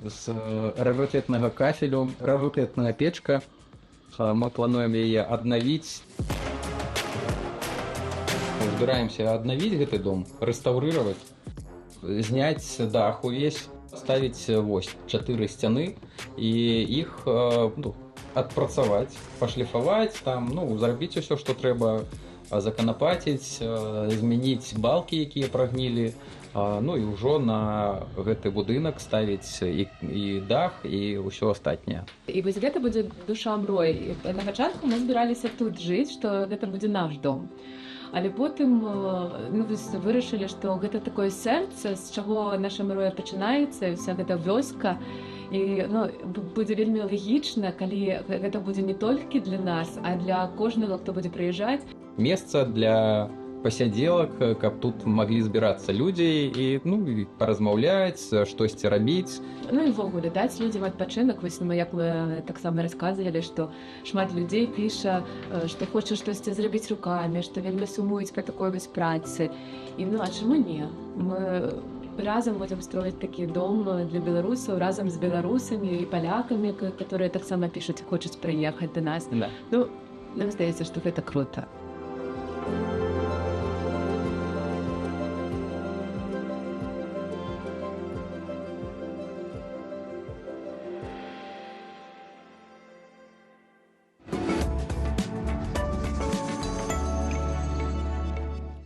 з раритетнага кафелю, раритетная печка. Мы плануем яе аднавіць. Збіраемся аднавіць гэты дом, рэстаўрыраваць, зняць дах увесь, ставіць вось 4 сцяны і іх адпрацаваць, пашліфаваць, там, зрабіць усё, што трэба, заканапаціць, змяніць балкі, якія прагнілі, і ўжо на гэты будынак ставіць і дах, і ўсё астатняе. І вось гэта будзе душа мроі. На пачатку мы збіраліся тут жыць, што гэта будзе наш дом. Але потым вырашылі, што гэта такое сэрца, з чаго наша мроя пачынаецца, і вся гэта вёска. І будзе вельмі лагічна, калі гэта будзе не толькі для нас, а для кожнага, хто будзе прыязджаць. Месца для пасядзелак, каб тут маглі збірацца людзі і паразмаўляць, штосьці рабіць. І ввогуле даць людзям адпачынак. Вось як мы таксама расказвалі, што шмат людзей піша, што хоча штосьці зрабіць рукамі, што вельмі сумуюць па такой вось працы. І а чаму не? Мы разам будем строить такі дом для беларусаў, разам з беларусамі і палякамі, которые таксама пішуць, хочуць прыехаць да нас. Нам здаецца, што гэта круто.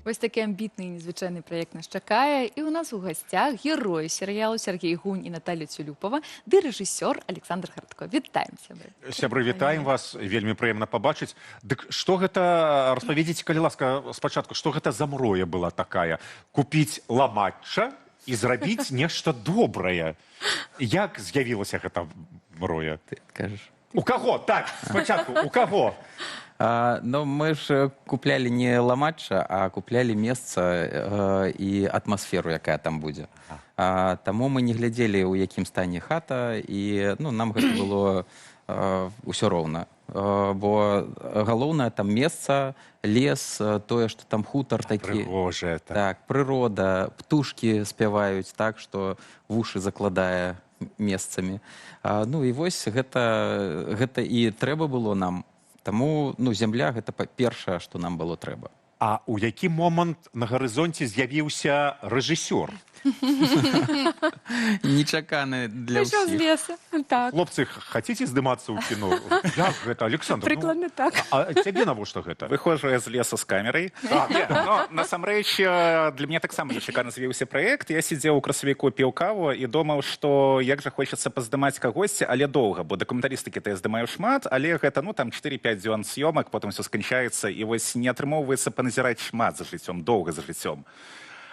Вось такі амбітны і незвычайны праект нас чакае. І ў нас у гасцях героі серыялу Сергей Гунь і Наталья Цюлюпова ды рэжысёр Александр Хартко. Вітаем, сябры. Сябры, вітаем вас, вельмі прыемна пабачыць. Дык што гэта, распавядзіце, калі ласка, спачатку, што гэта за мроя была такая? Купіць ламачча і зрабіць нешта добрае. Як з'явілася гэта мроя? Ты кажаш. У каго? Так, спачатку, у каго? Но мы ж купляли не ламачча, а купляли месца і атмасферу, якая там будзе. Таму мы не глядзелі, у якім стане хата, і нам гэта было ўсё роўна. Бо галоўнае там месца, лес, тое, што там хутар такі. Прыгожае. Так, прырода, птушкі спяваюць так, што вушы закладае месцамі. І вось гэта і трэба было нам. Таму зямля гэта першае, што нам было трэба. А ў які момант на гарызонце з'явіўся рэжысёр? Нечаканы для Прийшов з ўсіх. лесу. Так. Хлопцы, хотите здымацца ў кіно? Як гэта, Александр? Прыкладна так. А цябе навошта гэта? Выходжу я з лесу з камерай. Насамрэч, для мяне таксама нечакана з'явіўся праект. Я сидзеў у красавіку, піў каву і думаў, што як жа хочацца паздымаць кагосьці, але доўга, бо дакументалістыкі-то я здымаю шмат, але гэта, там 4-5 дзён з'ёмак, потым все сканчаецца, і вось не атрымоўваецца паназіраць шмат за жыццём, доўга за жыццём.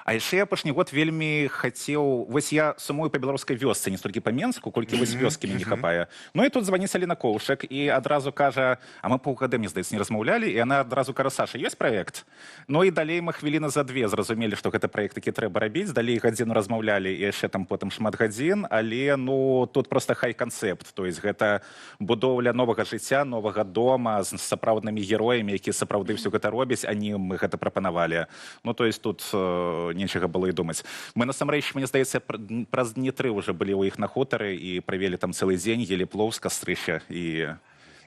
А яшчэ я апошні год вельмі хацеў... Вось я сумую па беларускай вёсцы, не столькі па Менску, колькі вось вёскі мне не хапае. Ну і тут званіць Аліна Коўшак і адразу кажа, а мы паўгады, мне здаецца, не размаўлялі, і яна адразу кажа, Саша, ёсць праект? Ну і далей мы хвіліны за две зразумелі, што гэта праект, які трэба рабіць, далей гадзіну размаўлялі і яшчэ там потым шмат гадзін, але тут проста хай-канцэпт, то есть гэта будоўля новага жыцця, новага дома з сапраўднымі героямі, якія сапраўды ўсё гэта робяць, а не мы гэта прапанавалі. Ну то есть тут нечага было і думаць. Мы насамрэч, мне здаецца, праз дні 3 уже былі ў іх на хутары і правялі там цэлы дзень, елі плоў з кастрыща і...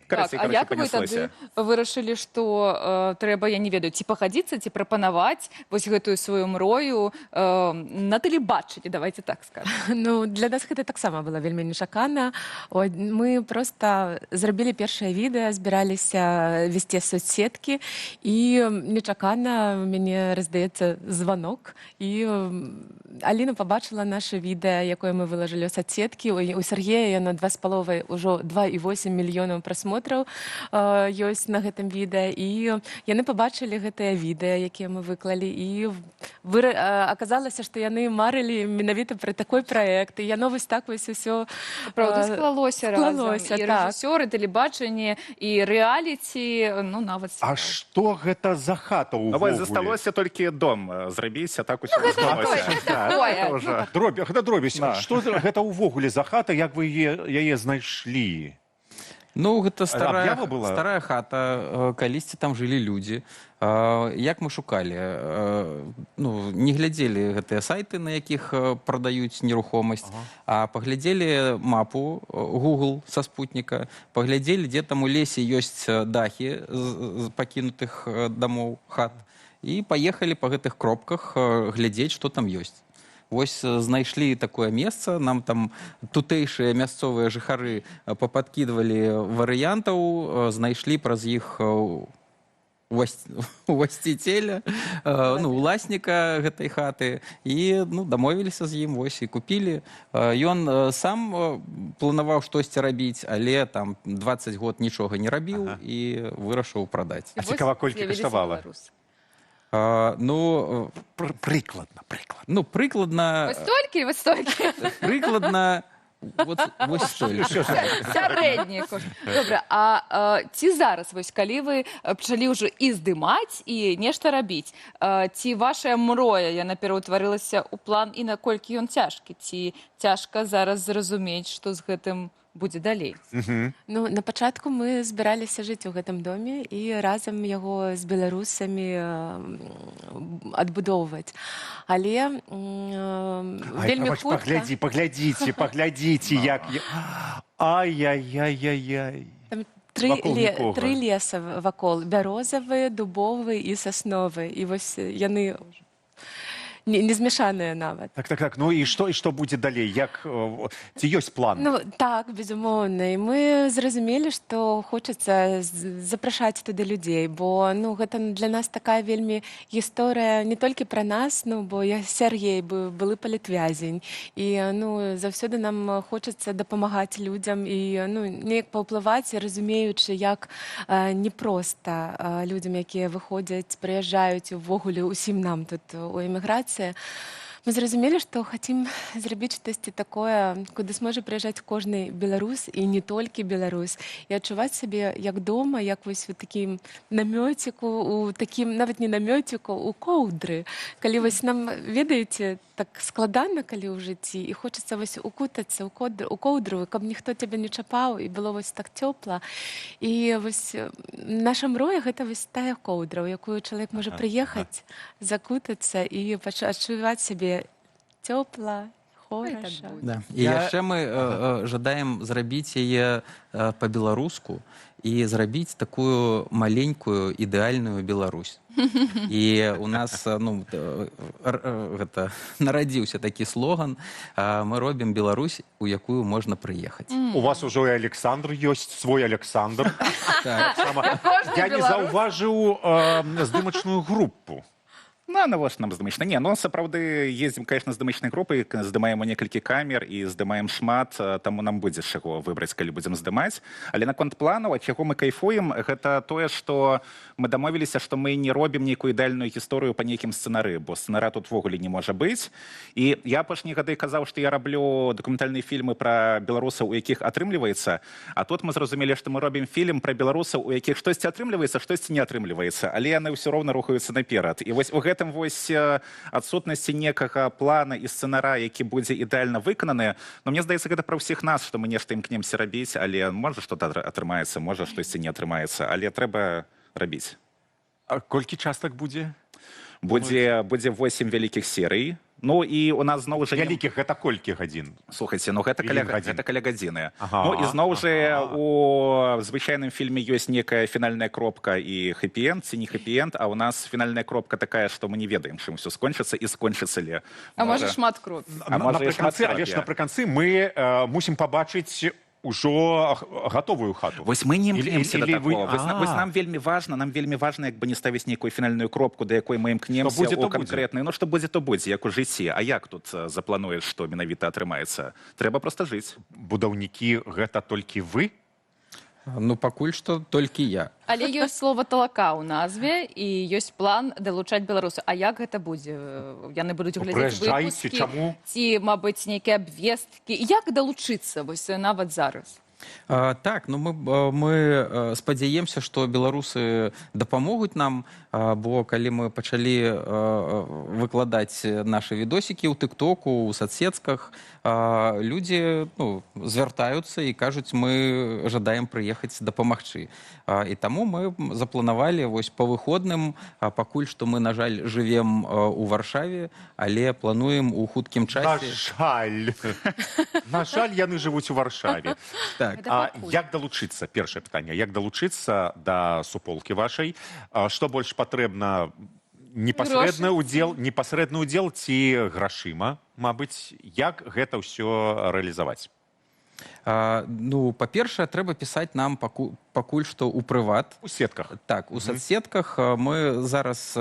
Так, а як вы тады вырашылі, што трэба, я не ведаю, ці пагадзіцца, ці прапанаваць вось гэтую сваю мрою на тэлебачанні, давайте так скажем. Ну, для нас гэта таксама было вельмі нечакана. Мы проста зрабілі першае відэа, збіраліся весці соцсеткі, і нечакана мяне раздаецца званок, і Аліна пабачыла наша відэа, якое мы вылажылі ў соцсеткі. У Сергея яно 2,5, ужо 2,8 мільёнаў прасмотраў ёсць на гэтым відэа, і яны пабачылі гэтае відэа, якія мы выклалі, і аказалася, што яны марылі менавіта пра такой праект, і яно вось так вось усё Праўда, склалося разам. І так. рэжысёры, тэлебачанне, і рэаліці, ну, нават... А што гэта за хата ўвогуле? Засталося толькі дом зрабіць, а так усё здалося. Гэта дробязь. Што гэта ўвогуле за хата, як вы яе знайшлі? Ну, гэта старая хата, калісьці там жылі людзі. Як мы шукалі? Не глядзелі гэтыя сайты, на якіх прадаюць нерухомасць, а паглядзелі мапу Google са спутніка, паглядзелі, дзе там у лесе ёсць дахі з пакінутых дамоў, хат, і паехалі па гэтых кропках глядзець, што там ёсць. Вось знайшлі такое месца, нам там тутэйшыя мясцовыя жыхары пападкідвалі варыянтаў, знайшлі праз іх уласціцеля, уласніка гэтай хаты, і дамовіліся з ім, вось, і купілі. Ён сам планаваў штосьці рабіць, але там 20 год нічога не рабіў і вырашыў прадаць. А цікава, колькі каштавала? Прыкладна. Ну, прыкладна... Вось столькі? Прыкладна... Вось столькі. Сярэдні кошт. Добра, а ці зараз, вось, калі вы пачалі ўжо і здымаць, і нешта рабіць, ці вашая мроя, яна пераўтварылася ў план, і наколькі ён цяжкі? Ці цяжка зараз зразумець, што з гэтым будзе далей? Ну, на пачатку мы збіраліся жыць у гэтым доме і разам яго з беларусамі адбудоўваць. Але вельмі хутка... Паглядзіце, як... Ай-яй-яй-яй-яй. Там 3 леса вакол. Бярозавы, дубовы і сасновы. І вось яны... Не змешаныя нават. Так. Ну і што будзе далей? Ці ёсць план? Ну, так, безумоўна. І мы зразумелі, што хочацца запрашаць туды людзей, бо гэта для нас такая вельмі гісторыя не толькі пра нас, бо Сергей былы палітвязень. І заўсёды нам хочацца дапамагаць людзям і неяк паўплываць, разумеючы, як непроста людзям, якія выходзяць, прыязджаюць увогуле усім нам тут у эміграцыі. Мы зразумелі, што хацім зрабіць штосьці такое, куды зможа прыязджаць кожны беларус і не толькі беларус, і адчуваць сабе як дома, як вось у такім намёціку, у такім нават не намёціку, у коўдры. Калі вось нам, ведаеце, так складана, калі ў жыцці, і хочацца вось укутацца у коўдру, каб ніхто цябе не чапаў, і было вось так цёпла. І вось наша мроя — гэта вось тая коўдра, у якую чалавек можа прыехаць, закутацца і адчуваць сябе цёпла, Хороша. Да. І яшчэ мы жадаем зрабіць яе па-беларуску і зрабіць такую маленькую ідэальную Беларусь. І у нас гэта нарадзіўся такі слоган: мы робім Беларусь, у якую можна прыехаць. У вас ужо і Александр ёсць, свой Александр. Я не заўважыў здымачную групу. Ну, навошта нам здымачна? Не, ну, сапраўды, ездзім, конечно, здымачнай групай, здымаем некалькі камер і здымаем шмат, таму нам будзе з чаго выбраць, калі будзем здымаць. Але наконт планаў, ад чаго мы кайфуем, гэта тое, што мы дамовіліся, што мы не робім нейкую ідэальную гісторыю па нейкім сцэнары, бо сцэнара тут ввогуле не можа быць. І я апошнія гады казаў, што я раблю дакументальныя фільмы пра беларусаў, у якіх атрымліваецца, а тут мы зразумелі, што мы робім фільм пра беларусаў, у якіх штосьці атрымліваецца, штосьці не атрымліваецца, але яны ўсё роўна рухаюцца наперад. І вось у гэтым вось адсутнасці некага плана і сцэнара, які будзе ідэальна выкананы. Но мне здаецца, гэта пра ўсіх нас, што мы нешта імкнемся рабіць, але можа што-то атрымаецца, можа штосьці не атрымаецца, але трэба рабіць. А колькі частак будзе? Будзе 8 вялікіх серый. Ну і у нас зноў жа... Вялікіх гэта колькі гадзін? Слухайце, ну гэта каля гадзіны. Ага, ну і зноў жа у звычайным фільме ёсць некая фінальная кропка і хэпі-энд, ці не хэпі-энд, а у нас фінальная кропка такая, што мы не ведаем, чым усё скончыцца і скончыцца ли. А можа шмат кропак. Але ж напрыканцы мы мусім пабачыць ужо гатовую хату. Вось мы не імкнемся да такого. Вось нам вельмі важна, як бы не ставіць нейкую фінальную кропку, да якой мы імкнемся у канкрэтнай. Ну, што будзе, то будзе, як у жыцці. А як тут заплануеш, што менавіта атрымаецца? Трэба проста жыць. Будаўнікі гэта толькі вы? Ну, пакуль што толькі я. Але ёсць слова «талака» ў назве, і ёсць план далучаць беларусаў. А як гэта будзе? Яны будуць глядзець выпускі? Ці, мабыць, нейкія абвесткі? Як далучыцца вось нават зараз? Так, ну мы спадзяемся, што беларусы дапамогуць нам, бо калі мы пачалі выкладаць нашы відосікі ў тыктоку, у соцсетках, людзі звяртаюцца і кажуць, мы жадаем прыехаць дапамагчы. І таму мы запланавалі вось па выходным, пакуль што мы, на жаль, жывем у Варшаве, але плануем у хуткім часе... На жаль, яны жывуць у Варшаве. Як далучыцца? Першае пытанне. Як далучыцца да суполкі вашай? Што больш патрэбна? Непасрэдны ўдзел ці грашыма? Мабыць, як гэта ўсё рэалізаваць? Ну, па-першае, трэба пісаць нам пакуль што ў прыват. У сетках? Так, у соцсетках мы зараз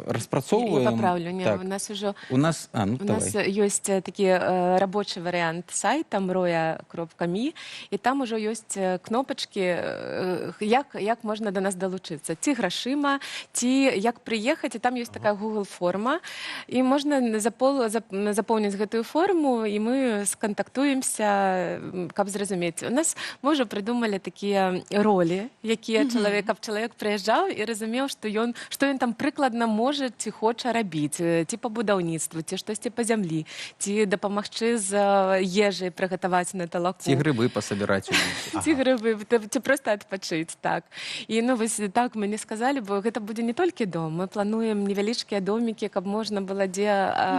распрацоўваем... Я паправлю, у нас ужо... У нас ёсць такі рабочы варыянт сайта mroya.me, і там ужо ёсць кнопачкі, як можна да нас далучыцца. Ці грашыма, ці як прыехаць, і там ёсць такая Google-форма, і можна запоўніць гэтую форму, і мы скантактуемся, каб зразумець. У нас мы ўжо прыдумалі такія ролі, якія каб чалавек прыязджаў і разумеў, што ён там прыкладна можа ці хоча рабіць, ці па будаўніцтву, ці штосьці па зямлі, ці дапамагчы з ежай прыгатаваць на талаку. Ці грыбы пасабіраць. Ці грыбы, ці проста адпачыць, так. І вось так мы не сказалі, бо гэта будзе не толькі дом. Мы плануем невялічкія домікі, каб можна было дзе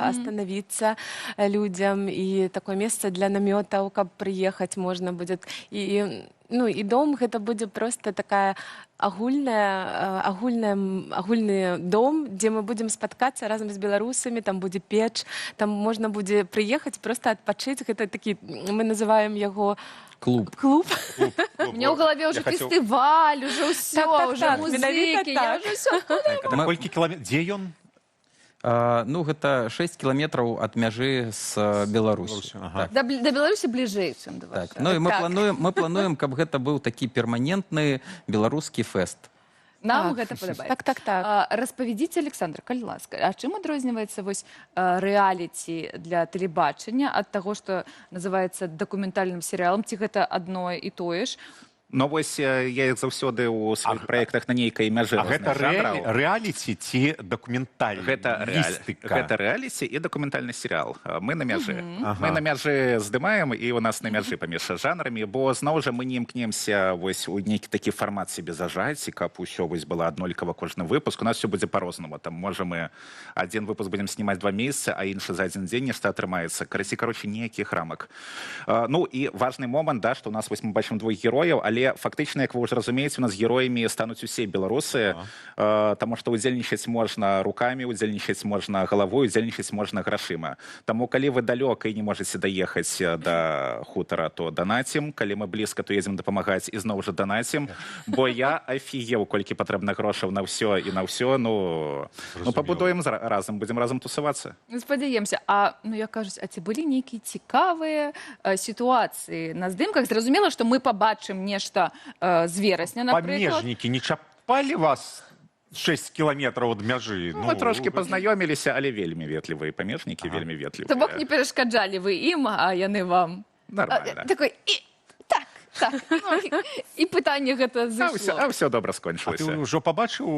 астанавіцца людзям, і такое месца для намётаў, каб прыехаць можна будзе. І дом гэта будзе проста такая агульны дом, дзе мы будзем спаткацца разам з беларусамі, там будзе печ, там можна будзе прыехаць, проста адпачыць. Гэта такі, мы называем яго клуб. Мне ў галаве ўжо фестываль, ўжо ўсё, ўжо музыкі, я ўжо ўсё. Колькі кіламетраў? Дзе ён? Ну, гэта 6 кіламетраў ад мяжы з Беларусю. Да Беларусі бліжэй, чым да Варшавы. Ну, і мы плануем, каб гэта быў такі перманентны беларускі фэст. Нам гэта падабаецца. Так. Распавядзіце, Александр, калі ласка, а чым адрозніваецца вось рэаліці для тэлебачання ад таго, што называецца дакументальным серыялам, ці гэта адно і тое ж? Ну, вось я як заўсёды ў сваіх праектах на нейкай мяжы гэта розных жанраў. рэаліці ці дакументальністыка? Гэта рэаліці і дакументальны серыял. Мы на мяжы. Мы на мяжы здымаем, і у нас на мяжы паміж жанрамі, бо зноў жа мы не імкнемся вось у нейкі такі фармат себе зажаць, і каб усё вось было аднолькава кожны выпуск. У нас все будзе по-рознаму. Там можа мы адзін выпуск будзем знімаць 2 месяцы, а іншы за адзін дзень нешта атрымаецца. Кароче, ніякіх рамак. Ну і важны момант, да, што у нас вось мы бачым 2 герояў, але фактычна, як вы ўжо разумееце, у нас героямі стануць усе беларусы, таму што удзельнічаць можна рукамі, удзельнічаць можна галавой, удзельнічаць можна грашыма. Таму калі вы далёка і не можаце даехаць да хутара, то данацім, калі мы блізка, то едзем дапамагаць і зноў жа данацім, бо я афігеў, колькі патрэбна грошаў на ўсё і на ўсё, ну пабудуем разам, будзем разам тусавацца. Спадзяемся. А, ну, як кажуць, а ці былі нейкія цікавыя сітуацыі на здымках? Зразумела, што мы пабачым нешта з верасня, напрыклад. Памежнікі не чапалі вас 6 кіламетраў ад мяжы? Ну, мы трошкі пазнаёміліся, але вельмі ветлівыя памежнікі, вельмі ветлівыя. То бок не перашкаджалі вы ім, а яны вам? Нормально. Такой, так. І пытанне гэта зайшло. А ўсё добра скончылася. А ты ўжо пабачыў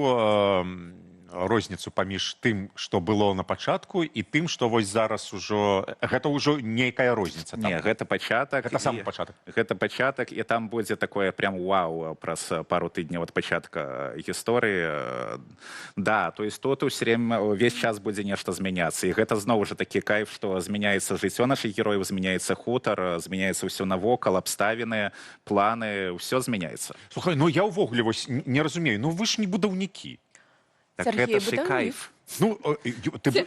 розніцу паміж тым, што было на пачатку, і тым, што вось зараз ужо... Гэта ўжо нейкая розніца. Не, гэта пачатак. Гэта самы пачатак. Гэта пачатак, і там будзе такое прям вау праз пару тыдняў ад пачатка гісторыі. Да, то есть тут увесь час будзе нешта змяняцца. І гэта зноў жа такі кайф, што змяняецца жыццё нашых герояў, змяняецца хутар, змяняецца ўсё навокал, абставіны, планы, ўсё змяняецца. Слухай, ну я ўвогуле вось не разумею, ну вы ж не будаўнікі. Так гэта ж і кайф. Ну,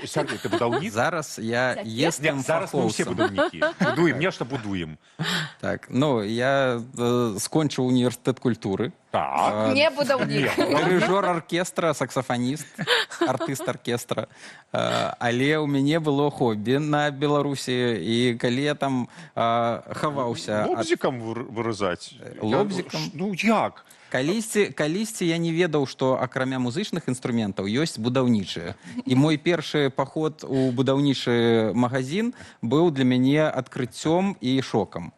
Сергей, ты будаўнік? Зараз я естам фахоўцам. Зараз мы ўсе будаўнікі. Будуем, нешта будуем. Так, ну, я скончыў універсітэт культуры. Так. Не будаўнік. Дырыжор аркестра, саксафаніст, артыст аркестра. Але ў мяне было хобі на Беларусі, і калі я там хаваўся... Лобзікам вырызаць? Лобзікам? Ну, як? Калісьці я не ведаў, што акрамя музычных інструментаў ёсць будаўнічыя. І мой першы паход у будаўнічы магазин быў для мяне адкрыццём і шокам.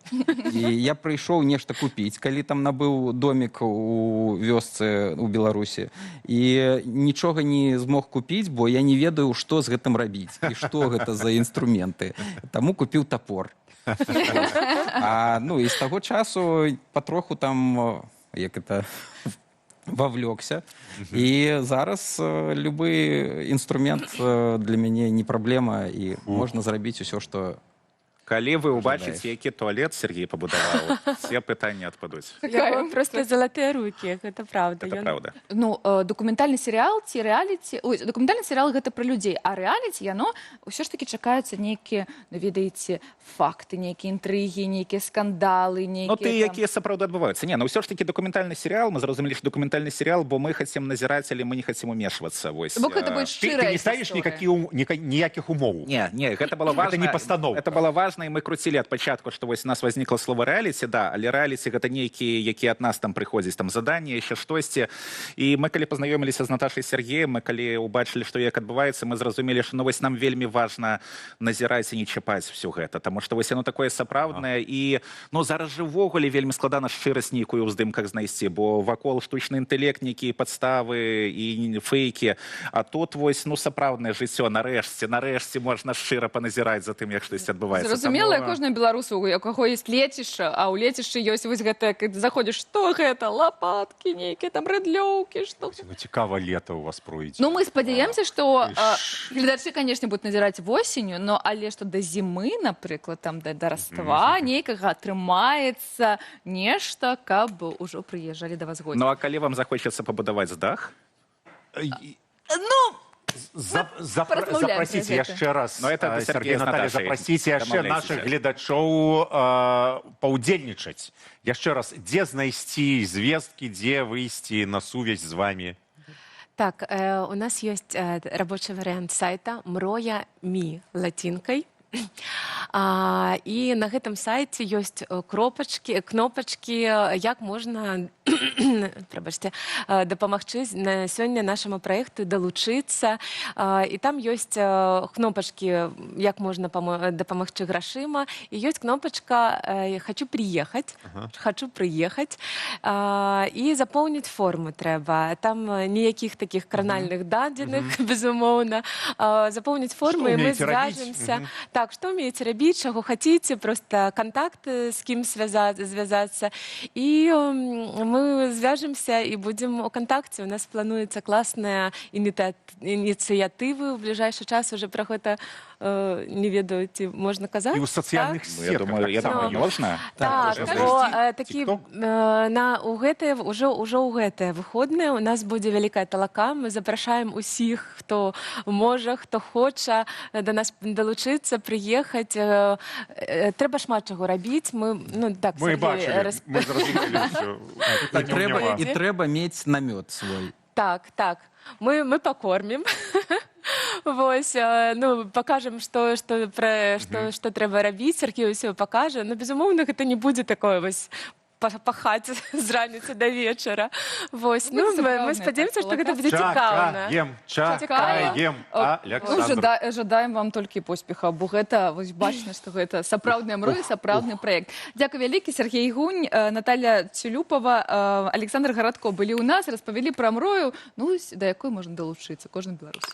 І я прыйшоў нешта купіць, калі там набыў домік у вёсцы ў Беларусі. І нічога не змог купіць, бо я не ведаю, што з гэтым рабіць і што гэта за інструменты. Таму купіў тапор. Ну і з таго часу патроху там... як это вовлёкся. І зараз любы інструмент для мяне не праблема, і можна зрабіць усё, што... Калі вы ўбачыце, які туалет Сергей пабудаваў, все пытанні адпадуць. Просто залатыя рукі, гэта правда. Гэта правда. Ну, дакументальны серыял ці рэаліці... Ой, дакументальны серыял гэта пра людзей, а рэаліці, яно ўсё ж такі чакаюцца нейкія, ну, ведаеце, факты, нейкія інтрыгі, нейкія скандалы, нейкія... Ну, ты, якія сапраўды адбываюцца. Не, ну, ўсё ж такі дакументальны серыял, мы зразумелі, што дакументальны серыял, бо мы хацем назіраць, але мы не хацем умешвацца. Бо гэта больш шчырая Ты не ставіш ніякіх умоў? Не, гэта было важна. Гэта не пастаноўка. Гэта было важна, і мы круцілі ад пачатку, што вось у нас возникла слово рэаліці, да, але рэаліці гэта нейкія, якія ад нас там прыходзяць, там заданні, яшчэ штосьці. І мы калі пазнаёміліся з Наташай Сергеем, мы калі ўбачылі, што як адбываецца, мы зразумелі, што ну вось нам вельмі важна назіраць і не чапаць всё гэта, таму што вось яно такое сапраўднае, і ну зараз жа ўвогуле вельмі складана шчырасць нейкую ў здымках знайсці, бо вакол штучны інтэлект, нейкія падставы і фейкі, а тут вось ну сапраўднае жыццё, нарэшце можна шчыра паназіраць за тым, як штосьці адбываецца. Зразумела, кожны беларусу, у якога ёсць лецішча, а ў лецішчы ёсць вось гэта, калі заходзіш, што гэта, лапаткі нейкія, там рыдлёўкі, што... Ну, цікава, лета у вас пройдзе. Ну, мы спадзяемся, што гледачы, канешне, будуць назіраць восенню, но але што да зімы, напрыклад, там да раства нейкага атрымаецца нешта, каб ужо прыезджалі да вас госці. Ну, а калі вам захочацца пабудаваць дах? Ну... Запросите яшчэ раз, Сергей, Наталья, запросите яшчэ наших гледачоў паўдзельнічаць. Яшчэ раз, дзе знайсці звесткі, дзе выйсці на сувязь з вами? Так, у нас есть рабочий вариант сайта mroya.me латинкой. І на гэтым сайце ёсць кнопачкі, як можна прабачце, дапамагчы сёння нашаму праекту далучыцца. І там ёсць кнопачкі, як можна дапамагчы грашыма, і ёсць кнопачка «Хочу приехать», «Хочу приехать», і запоўніць форму трэба. Там ніякіх такіх кранальных дадзеных, безумоўна. Запоўніць форму, і мы звяжемся. Так, што ўмееце рабіць, чаго хаціце, просто контакт з кім звязацца. І мы звяжемся і будзем у контакце. У нас плануецца класная ініцыятывы. У бліжэйшы час уже пра гэта не ведаю, ці можна казаць. І ў сацыяльных сетках. Я думаю, можна. Так, бо такі ўжо ў гэтыя выходныя у нас будзе вялікая талака. Мы запрашаем усіх, хто можа, хто хоча да нас далучыцца, прыехаць. Трэба шмат чаго рабіць. Мы бачылі, мы зразумелі ўсё. І трэба мець намёт свой. Так. Мы пакормім. Вось, пакажам, што трэба рабіць, Сергей ўсё пакажа. Безумоўна, гэта не будзе такое вось пахаць з раніцы да вечара. Вось, мы спадзяёмся, што гэта будзе цікаўна. Чакаем, Александр. Жадаем вам толькі поспехаў, бо гэта, вось бачна, што гэта сапраўдная мрыя, сапраўдны праект. Дзякуй вялікі, Сергей Гунь, Наталья Цюлюпова, Александр Гарадко былі ў нас, распавялі пра мрою, да якой можна далучыцца кожны беларус.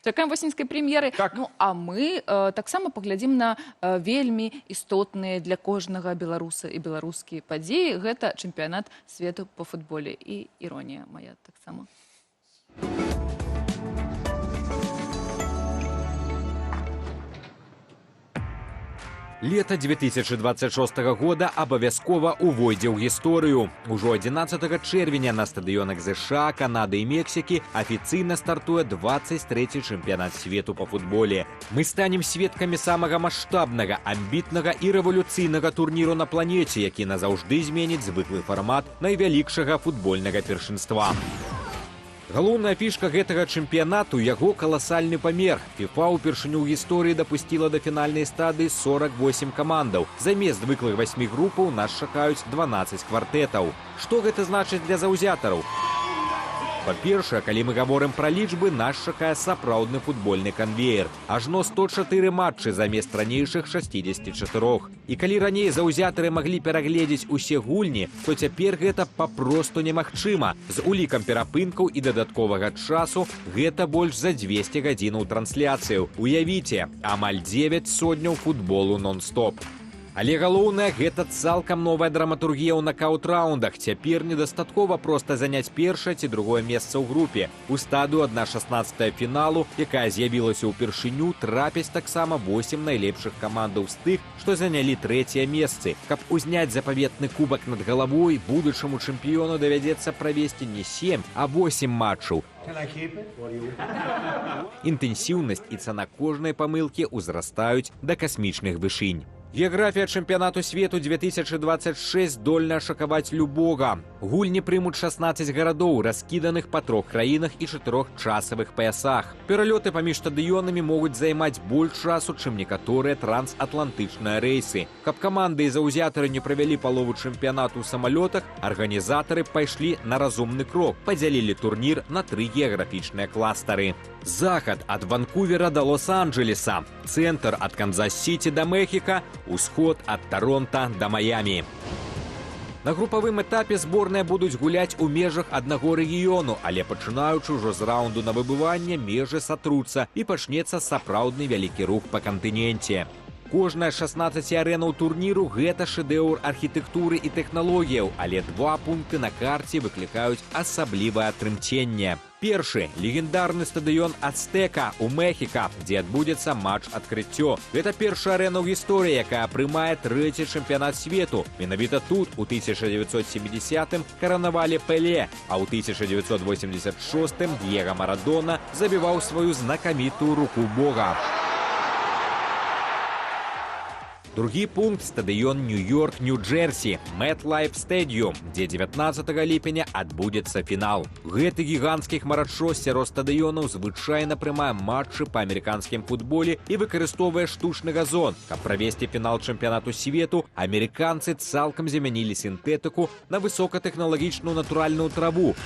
Чакаем восеньскай прэм'еры. А мы таксама паглядзім на вельмі істотныя для кожнага беларуса і беларускія падзеі. Гэта чэмпіянат свету па футболе. І іронія моя таксама. Лето 2026 года абавязкова увойдзе ў гісторыю. Ужо 11 чэрвеня на стадыёнах ЗША, Канады і Мексікі афіцыйна стартуе 23-й чэмпіянат свету па футболе. Мы станем сведкамі самага маштабнага, амбітнага і рэвалюцыйнага турніру на планеце, які назаўжды зменіць звыклы фармат найвялікшага футбольнага першынства. Галоўная фішка гэтага чэмпіянату – яго каласальны памер. ФІФА ўпершыню ў гісторыі дапусціла да фінальнай стадыі 48 камандаў. Замест звыклых 8 групаў нас чакаюць 12 квартэтаў. Што гэта значыць для заўзятараў? Па-першае, калі мы гаворым пра лічбы, нас чакае сапраўдны футбольны канвеер. Ажно 104 матчы замест ранейшых 64. І калі раней заўзятары маглі перагледзець усе гульні, то цяпер гэта папросту немагчыма. З улікам перапынкаў і дадатковага часу гэта больш за 200 гадзінаў трансляцыяў. Уявіце, амаль 9 сотняў футболу нон-стоп. Але галоўнае, гэта цалкам новая драматургія ў накаут-раундах. Цяпер недастаткова проста заняць першае ці другое месца ў групе. У стадыю 1/16 фіналу, якая з'явілася ўпершыню, трапяць таксама 8 найлепшых камандаў з тых, што занялі трэція месцы. Каб узняць запаветны кубак над галавой, будучаму чэмпіёну давядзецца правесці не 7, а 8 матчаў. Інтэнсіўнасць і цана кожнай памылкі ўзрастаюць да касмічных вышынь. Геаграфія чэмпіянату свету 2026 здольна шакаваць любога. Гульні прымуць 16 гарадоў, раскіданых па 3 краінах і 4 часавых паясах. Пералёты паміж стадыёнамі могуць займаць больш часу, чым некаторыя трансатлантычныя рэйсы. Каб каманды і заўзятары не правялі палову чэмпіянату ў самалётах, арганізатары пайшлі на разумны крок, падзялілі турнір на 3 геаграфічныя кластары. Захад ад Ванкувера да Лос-Анджелеса, цэнтр ад Канзас-Сіці да Мехіка, усход ад Таронта да Маямі. На групавым этапе зборныя будуць гуляць у межах аднаго рэгіёну, але пачынаючы ўжо з раунду на выбыванне межы сатруцца і пачнецца сапраўдны вялікі рух па кантыненце. Кожная 16 арэнаў турніру – гэта шэдэўр архітэктуры і тэхналогіяў, але 2 пункты на карце выклікаюць асаблівае трымценне. Першы – легендарны стадыён Ацтэка ў Мехіка, дзе адбудзецца матч адкрыццё. Гэта першая арэна ў гісторыі, якая прымае 3-й чэмпіянат свету. Менавіта тут у 1970-м каранавалі Пеле, а ў 1986-м Д'его Марадона забіваў сваю знакамітую руку Бога. Другі пункт – стадыён Нью-Йорк, Нью-Джерсі, MetLife Stadium, дзе 19 ліпеня адбудзецца фінал. Гэты гіганцкі хмарачос сярод стадыёнаў звычайна прымае матчы па амерыканскім футболе і выкарыстоўвае штучны газон. Каб правесці фінал чэмпіянату свету, амерыканцы цалкам замянілі сінтэтыку на высокатэхналагічную натуральную траву,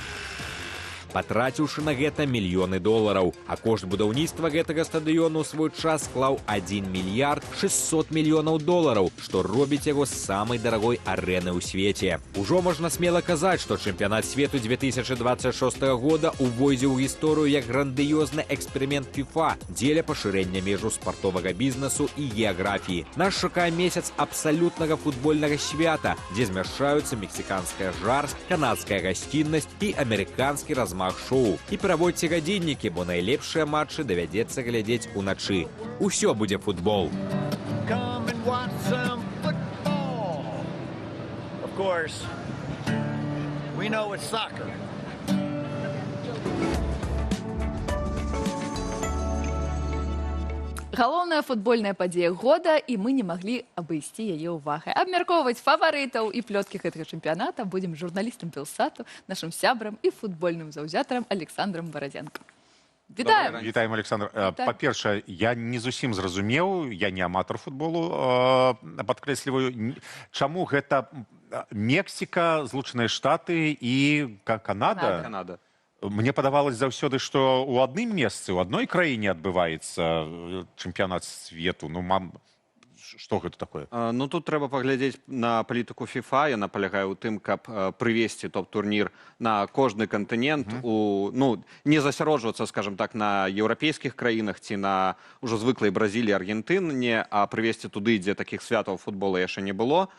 патраціўшы на гэта мільёны долараў. А кошт будаўніцтва гэтага стадыёну ў свой час склаў 1 мільярд 600 мільёнаў долараў, што робіць яго самай дарагой арэнай у свеце. Ужо можна смела казаць, што чэмпіянат свету 2026 года увойдзе ў гісторыю як грандыёзны эксперымент FIFA дзеля пашырэння межаў спартовага бізнесу і геаграфіі. Нас чакае месяц абсалютнага футбольнага свята, дзе змяшчаюцца мексіканская жарсць, канадская гасціннасць і амерыканскі размах шоу. І праводзьце гадзіннікі, бо найлепшыя матчы давядзецца глядзець уначы. Усё будзе футбол. Come and watch some football. Of course, we know it's soccer. Галоўная футбольная падзея года, і мы не маглі абысці яе ўвагай. Абмяркоўваць фаварытаў і плёткі гэтага чэмпіяната будзем журналістам Белсату, нашым сябрам і футбольным заўзятарам Александром Барадзенко. Вітаем! Вітаем, Александр. Па-першае, я не зусім зразумеў, я не аматар футболу, падкрэсліваю, чаму гэта Мексіка, Злучаныя Штаты і Канада? Канада. Мне падавалось заўсёды, што ў адным месцы, ў адной краіне адбываецца чэмпіянат свету. Ну, што гэта такое? Ну, тут трэба паглядзець на палітыку FIFA. Яна палягае ў тым, каб прывесці топ-турнір на кожны кантынент, не засяроджвацца, скажем так, на еўрапейскіх краінах ці на ўжо звыклай Бразіліі, Аргентыне, а прывесці туды, дзе такіх святаў футбола яшчэ не было.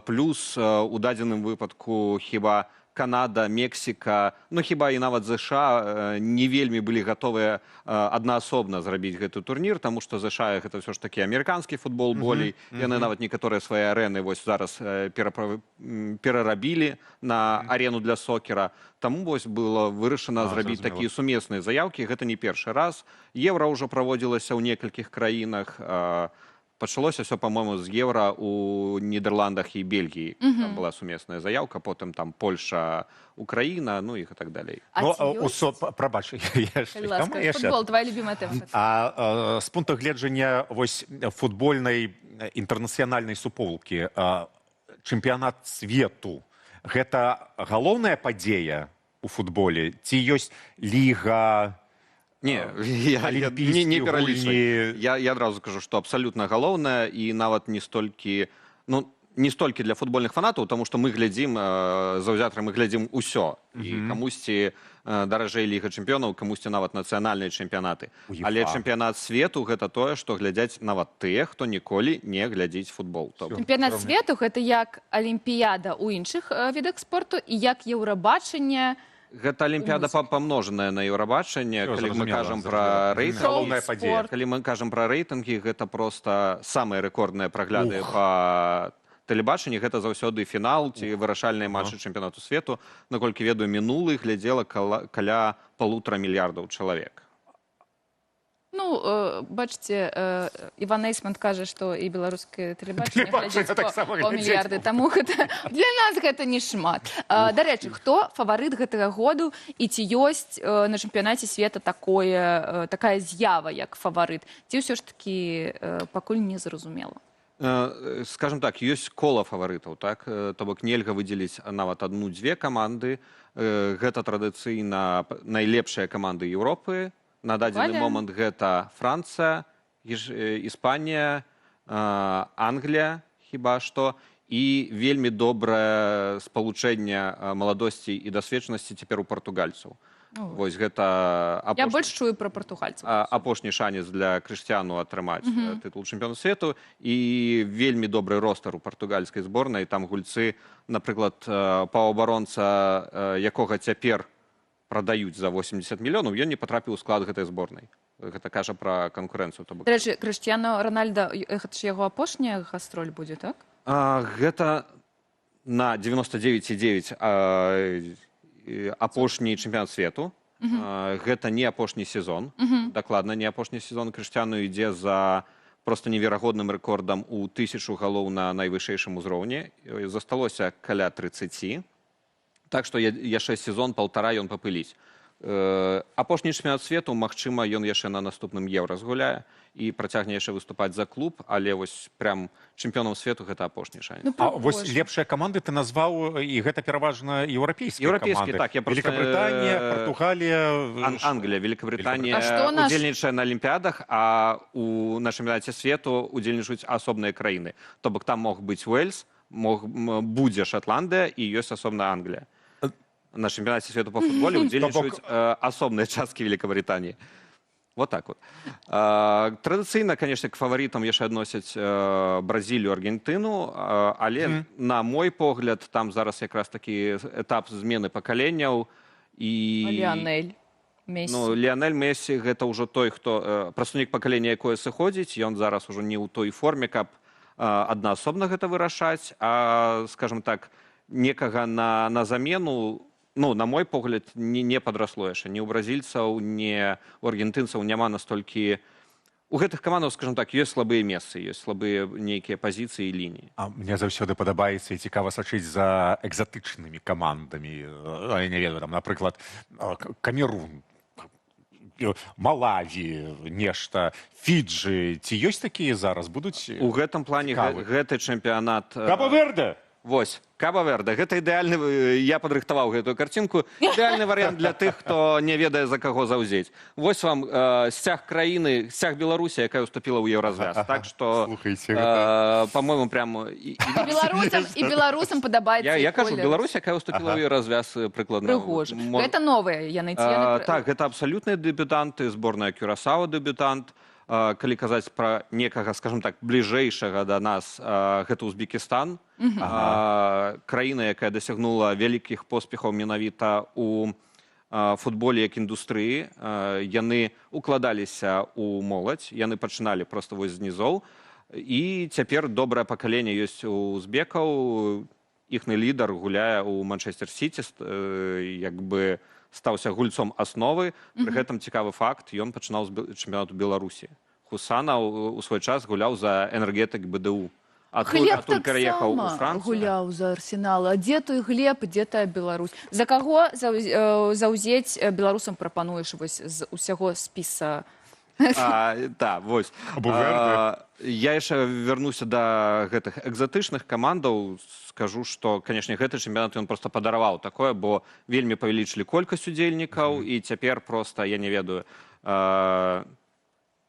Плюс у дадзеным выпадку хіба Канада, Мексіка, ну хіба і нават ЗША не вельмі былі гатовыя аднаасобна зрабіць гэты турнір, таму што ЗША гэта ўсё ж такі амерыканскі футбол болей. Яны нават некаторыя свае арэны вось зараз перарабілі на арену для сокера. Таму вось было вырашана зрабіць такія сумесныя заяўкі. Гэта не першы раз. Еўра ўжо праводзілася ў некалькіх краінах. Пачалося все, по-моему, з Еўра у Нідерландах і Бельгіі. Там была сумесная заявка, потым там Польша, Украіна, ну і так далей. Прабач, футбол, твоя любимая тема. А з пункту гледжання вось футбольнай інтэрнацыянальнай суполкі, чэмпіянат свету, гэта галоўная падзея у футболе? Ці ёсць ліга... Не, не пералічвай. Я адразу кажу, што абсалютна галоўнае і нават не столькі для футбольных фанатаў, таму што мы глядзім, заўзятары мы глядзім усё. І камусьці даражэй Ліга чэмпіёнаў, камусьці нават нацыянальныя чэмпіянаты. Але чэмпіянат свету гэта тое, што глядзяць нават тыя, хто ніколі не глядзіць футбол. Чэмпіянат свету гэта як алімпіяда ў іншых відах спорту і як еўрабачанне. Гэта алімпіяда памножаная на еўрабачанне. Калі мы кажам пра рэйтынгі, гэта проста самыя рэкордныя прагляды па тэлебачанні. Гэта заўсёды фінал ці вырашальныя матчы чэмпіянату свету. Наколькі ведаю, мінулы глядзела каля 1,5 мільярдаў чалавек. Ну, бачыце, Іван Эйсман кажа, што і беларускае тэлебачанне глядзіць па мільярды. Таму для нас гэта не шмат. Дарэчы, хто фаварыт гэтага году і ці ёсць на чэмпіянаце света такая з'ява, як фаварыт? Ці ўсё ж такі пакуль не зразумела? Скажем так, ёсць кола фаварытаў, так? То бок нельга выдзеліць нават адну-дзве каманды. Гэта традыцыйна найлепшыя каманды Еўропы. На дадзены момант гэта Францыя, Іспанія, Англія, хіба што, і вельмі добрае спалучэнне маладосці і дасведчанасці цяпер у партугальцаў. Вось гэта... Я больш чую пра партугальцаў. Апошні шанец для Крыштиану атрымаць тытул чэмпіёна свету і вельмі добры ростар у партугальскай зборнай. Там гульцы, напрыклад, паўабаронца, якога цяпер прадаюць за 80 мільёнаў, ён не патрапіў у склад гэтай зборнай. Гэта кажа пра канкурэнцыю. Дарэчы, Крыштиану Рональда, гэта ж яго апошняя гастроль будзе, так? Гэта на 99,9 апошні чэмпіянат свету. Гэта не апошні сезон. Дакладна, не апошні сезон. Крыштиану ідзе за просто неверагодным рэкордам у 1000 галоў на найвышэйшым узроўні. Засталося каля 30. Так што яшчэ сезон-паўтара ён папыліць. Апошні чэмпіянат свету, магчыма, ён яшчэ на наступным еўра згуляе і працягне яшчэ выступаць за клуб, але вось прям чэмпіёнам свету гэта апошні шанец. А вось лепшыя каманды ты назваў, і гэта пераважна еўрапейскія каманды. Еўрапейскія, так. Великабрытанія, Партугалія... Англія, Великабрытанія удзельнічае на Алімпіадах, а на чэмпіянаце свету удзельнічаюць асобныя краіны. То бок там мог быць Уэльс, будзе Шотландыя і ёсць асобная Англія. На чемпионате света по футболе удзельнічаюць асобныя часткі Великабрытаніі. Вот так вот. Традыцыйна, конечно, к фаворитам яшчэ адносяць Бразілію, Аргентыну, але, на мой погляд, там зараз якраз такі этап змены пакаленняў. Ліанель Мессі. Ну, Ліанель Мессі гэта ўжо той, хто прадстаўнік пакалення, якое сыходзіць, ён зараз ужо не ў той форме, каб аднаасобна гэта вырашаць, а, скажем так, некага на замену, ну, на мой погляд, не падрасло яшчэ. Ні ў бразільцаў, ні ў аргентынцаў няма настолькі... У гэтых камандаў, скажем так, ёсць слабыя месцы, ёсць слабыя нейкія пазіцыі і лініі. А мне заўсёды падабаецца і цікава сачыць за экзатычнымі камандамі. Я не ведаю, там, напрыклад, Камерун, Малаві, нешта, Фіджы. Ці ёсць такія зараз? Будуць цікавы? У гэтым плане гэты чэмпіянат... Каба-Верде! Вось, Каба-Верде. Гэта ідэальны, я падрыхтаваў гэтую карцінку, ідэальны варыянт для тых, хто не ведае, за каго заўзець. Вось вам сцяг краіны, сцяг Беларусі, якая ўступіла ў Еўразвяз. Так што, па-мойму, прям... І беларусам падабаецца я кажу, Беларусь, якая ўступіла ў Еўразвяз прыкладна. Прыгожа. Гэта новыя яны? Так, гэта абсалютныя дэбютанты, зборная Кюрасао дэбютант. Калі казаць пра некага, скажем так, бліжэйшага да нас, гэта Узбекістан. Краіна, якая дасягнула вялікіх поспехаў менавіта у футболе як індустрыі. Яны укладаліся ў моладзь, яны пачыналі проста вось з нізоў. І цяпер добрае пакаленне ёсць у узбекаў. Іхны лідар гуляе ў Манчестер-Сіці, як бы стаўся гульцом асновы. Пры гэтым цікавы факт, ён пачынаў з чэмпіянату Беларусі. Хусана ў свой час гуляў за Энергетык БДУ. Глеб таксама гуляў за Арсенал. А дзе той Глеб, дзе тая Беларусь? За каго заўзець беларусам прапануеш вось з усяго спіса? Так, вось. Я яшчэ вярнуся да гэтых экзатычных камандаў. Скажу, што, канешне, гэты чэмпіянат ён проста падараваў такое, бо вельмі павялічылі колькасць удзельнікаў, і цяпер проста, я не ведаю,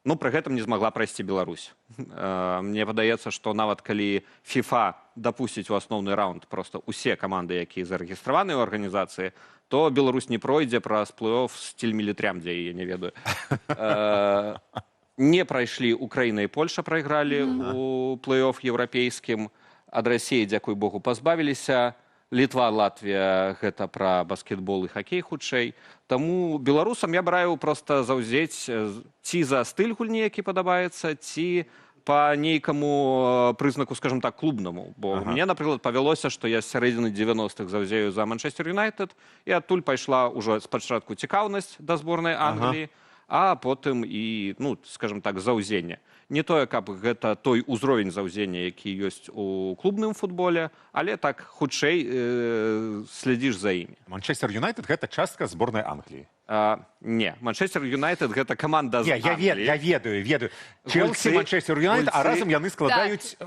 ну, пры гэтым не змагла прайсці Беларусь. Мне падаецца, што нават калі FIFA дапусціць у асноўны раунд проста усе каманды, якія зарэгістраваны ў арганізацыі, то Беларусь не пройдзе праз плэй-оф стиль мілітрям, дзе я не ведаю. Не прайшлі Украіна і Польша, прайгралі у плэй-оф еўрапейскім. Ад Расіі, дзякуй Богу, пазбавіліся. Літва, Латвія — гэта пра баскетбол і хакей хутчэй. Таму беларусам я б раіў проста заўзець ці за стыль гульні, які падабаецца, ці па нейкаму прызнаку, скажем так, клубнаму. Бо мне, напрыклад, павялося, што я з сярэдзіны 90-х заўзею за Манчестер Юнайтед, і адтуль пайшла ўжо спачатку цікаўнасць да зборнай Англіі, а потым і, ну, скажем так, заўзенне. Не тое, каб гэта той узровень заўзення, які ёсць у клубным футболе, але так хутчэй следзіш за імі. Манчестер Юнайтед — гэта частка зборнай Англіі. Не, Манчестер Юнайтед — гэта каманда з Англіі. Я ведаю. Челсі, Манчестер Юнайтед, а разам яны складаюць...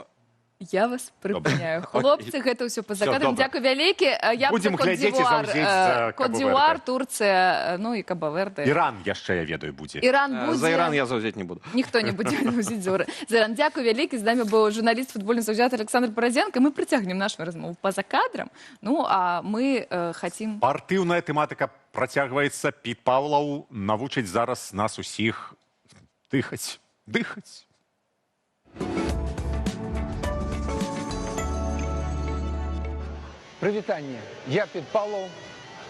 Я вас прыпыняю. Хлопцы, гэта ўсё па закадам. Дзякуй вялікі. Будзем глядзець і заўзець за Кот-д'Івуар, Турцыя, ну і Каба-Верде. Іран яшчэ, я ведаю, будзе. Іран будзе. За Іран я заўзець не буду. Ніхто не будзе заўзець за Іран. Дзякуй вялікі. З намі быў журналіст, футбольны заўзятар Александр Паразенко. Мы прыцягнем нашу размову па-за кадрам. Ну, а мы хацім... Спартыўная тэматыка працягваецца. Піт Паўлаў навучыць зараз нас усіх дыхаць. Прывітанне, я Піт Паўлаў,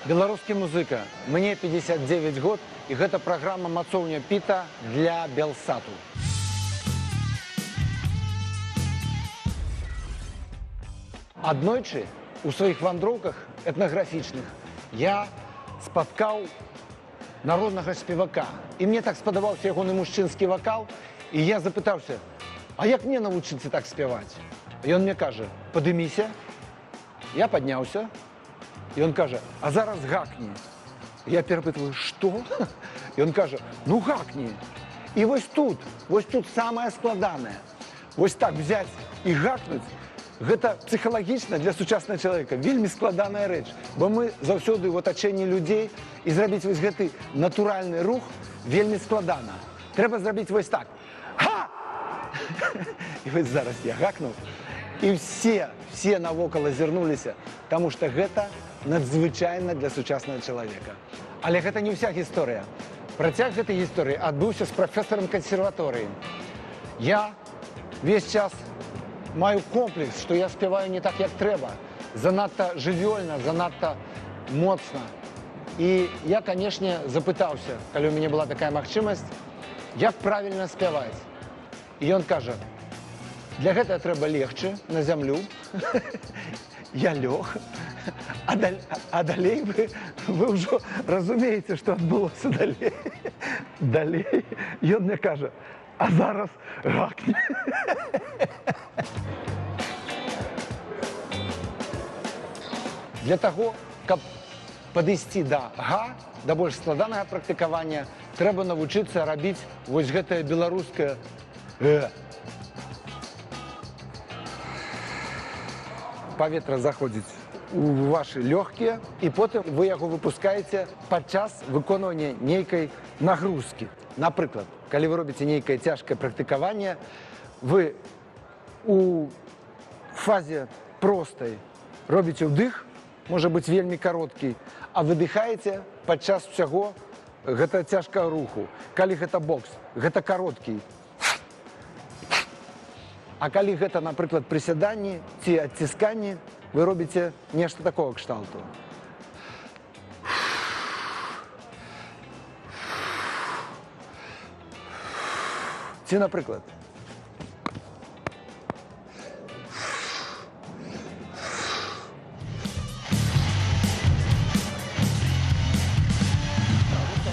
беларускі музыка. Мне 59 год, і гэта праграма «Мацоўня Піта» для Белсату. Аднойчы у сваіх вандроўках этнаграфічных я спаткаў народнага спевака. І мне так спадабаўся ягоны мужчынскі вакал. І я запитався, а як мне навучыцца так спяваць? І ён мне кажа, падыміся. Я падняўся. І ён кажа, а зараз гакні. Я перапытваю, што? І ён кажа, ну гакні. І вось тут самае складанае. Вось так взяць і гакнуць, гэта псіхалагічна для сучаснага чалавека вельмі складаная рэч. Бо мы заўсёды ў атачэнні людзей, і зрабіць вось гэты натуральны рух вельмі складана. Трэба зрабіць вось так. Га! І вось зараз я гакнуў, і все навокал азірнуліся, таму што гэта надзвычайна для сучаснага чалавека. Але гэта не ўся гісторыя. Працяг гэтай гісторыі адбыўся з прафесарам кансерваторыі. Я весь час маю комплекс, што я спяваю не так, як трэба. Занадта жывёльна, занадта моцна. І я, канешне, запытаўся, калі ў мяне была такая магчымасць, як правільна спяваць. І ён кажа, для гэтага трэба легчы на зямлю. Я лёг. А далей вы ўжо разумееце, што адбылося далей. Далей ён мне кажа, а зараз гакні. Для таго, каб падысці да га, да больш складанага практыкавання, трэба навучыцца рабіць вось гэтае беларускае паветра заходзіць у ваши легкие, і потым вы яго выпускаеце падчас выконвання нейкай нагрузкі. Напрыклад, калі вы робіце нейкае цяжкае практыкаванне, вы у фазе простай робіце ўдых, можа быць вельмі кароткі, а выдыхаеце падчас усяго гэта цяжкага руху. Калі гэта бокс, гэта кароткі. А калі гэта, напрыклад, прысяданні ці адцісканні, вы робіце нешта такого кшталту. Ці, напрыклад,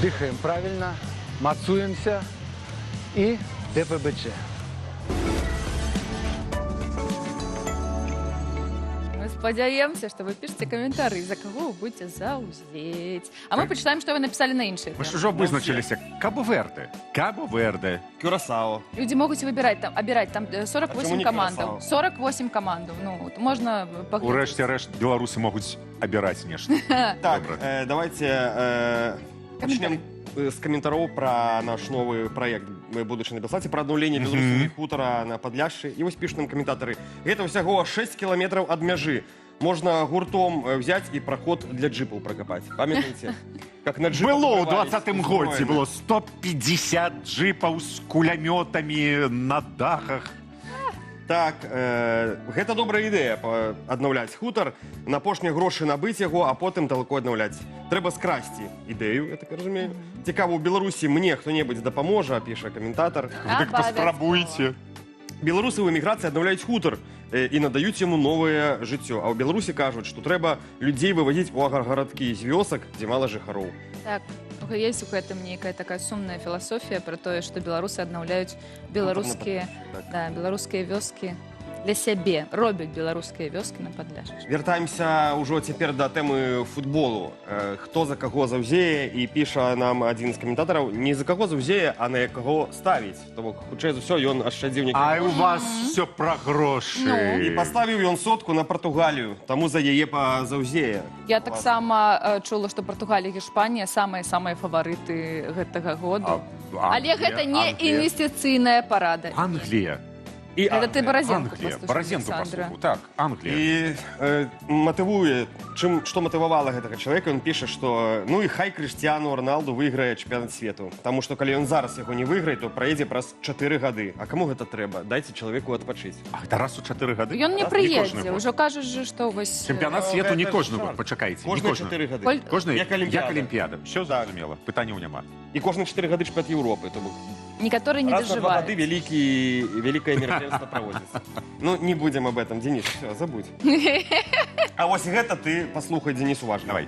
дыхаем правильно, мацуемся і ДПБЧ. Спадзяемся, што вы пішаце каментары, за каго вы будзеце заўзець. А мы пачытаем, што вы напісалі на іншыя. Мы ж ужо вызначыліся. Кабо-Верде. Кабо-Верде. Кюрасао. Людзі могуць выбіраць там, абіраць там 48 камандаў. 48 камандаў. Ну, можна паглядзець. Урэшце рэшт беларусы могуць абіраць нешта. Так, давайте пачнем з каментароў пра наш новы праект будучы на Белсаце, пра аднаўленне беларускага хутара на Падляшшы. І вось пішуць нам каментатары. Гэта ўсяго 6 кіламетраў ад мяжы. Можна гуртом взяць і праход для джипаў пракапаць. Памятаеце? Как на джипах было ў 20-м годзе, было 150 джипаў з кулямётамі на дахах. Так, гэта добрая ідэя аднаўляць хутар, на апошнія грошы набыць яго, а потым талаку аднаўляць. Трэба скрасці ідэю, я так разумею. Цікава, у Беларусі мне хто-небудзь дапаможа, піша каментатар. Дык паспрабуйце. Беларусы ў эміграцыі аднаўляюць хутар і надаюць яму новае жыццё. А ў Беларусі кажуць, што трэба людзей вывазіць у агагарадкі з вёсак, дзе мала жыхароў. Так, есть у гэтым нейкая такая сумная філасофія пра тое, што беларусы аднаўляюць беларускія вёскі для сябе, робяць беларускія вёскі на Падляшшы. Вяртаемся ўжо цяпер да тэмы футболу. Хто за каго заўзее, і піша нам адзін з каментатараў, не за каго заўзее, а на каго ставіць. То бок, хутчэй за ўсё, ён ашчадзіў нейкі. А у вас все пра грошы. І паставіў ён сотку на Партугалію, таму за яе заўзее. Я таксама чула, што Партугалія і Іспанія самыя фаварыты гэтага году. Але гэта не інвестыцыйная парада. Англія. Это ты Баразенко послухаў. Так, Англія. І матывуе, што матывавала гэтага чалавека, ён піша, што ну і хай Крыштіану Роналду выйграе чэмпіянат свету. Таму што калі ён зараз яго не выйграе, то праедзе праз 4 гады. А каму гэта трэба? Дайце чалавеку адпачыць. А гэта раз у 4 гады? Ён не прыедзе. Ужо кажуць, што вось... Чэмпіянат свету не кожны год, пачакайце. Кожны 4 гады. Кожны як Алімпіяда. Усё зразумела. Пытанняў няма. І кожны 4 гады чэмпіянат Еўропы. Некоторые не доживают. Раз на 2 годы великое мероприятие проводится. Ну, не будем об этом, Денис, все, забудь. А вот это ты послухай, Денис, уважно. Давай.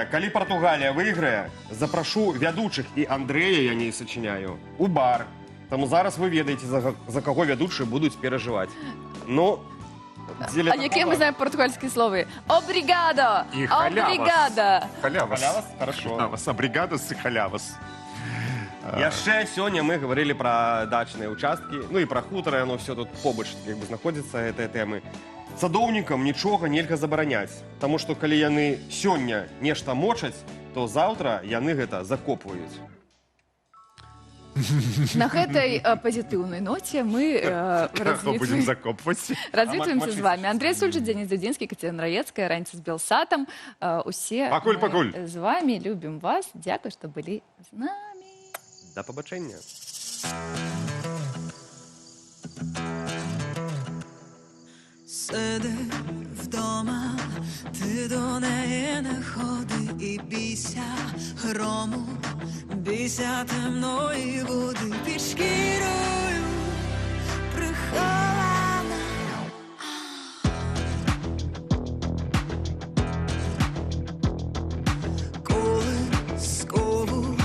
Калі Португалія выйграе, запрашу вядучых, і Андрэя я не сачыняю, у бар. Тому зараз ви ведаєте, за кого ведучі будуть переживати. Ну, А яке ми знаємо португальські слови? Обрігадо! І халявас. Обрігадо! Халявас? Хорошо. Халявас, абригадос і халявас. Яшчэ сёння мы говорили про дачныя участкі, ну і про хутары, оно все тут побач як бы знаходзіцца гэтыя тэмы. Садоўнікам нічога нельга забараняць, таму што калі яны сёння нешта мочаць, то заўтра яны гэта закопваюць. На гэтай пазітыўнай ноце мы будем закопваць. развітваемся з вами. Андрей Сульчык, Денис Дудзінскі, Каціна Раецкая, раніца з Белсатам. Усе Пакуль. з вами, любім вас. Дзякуй, што былі з нами. До побачення. Сиди вдома, ти до неї не ходи і бійся грому, бійся темної води під шкірою прихована. Колискову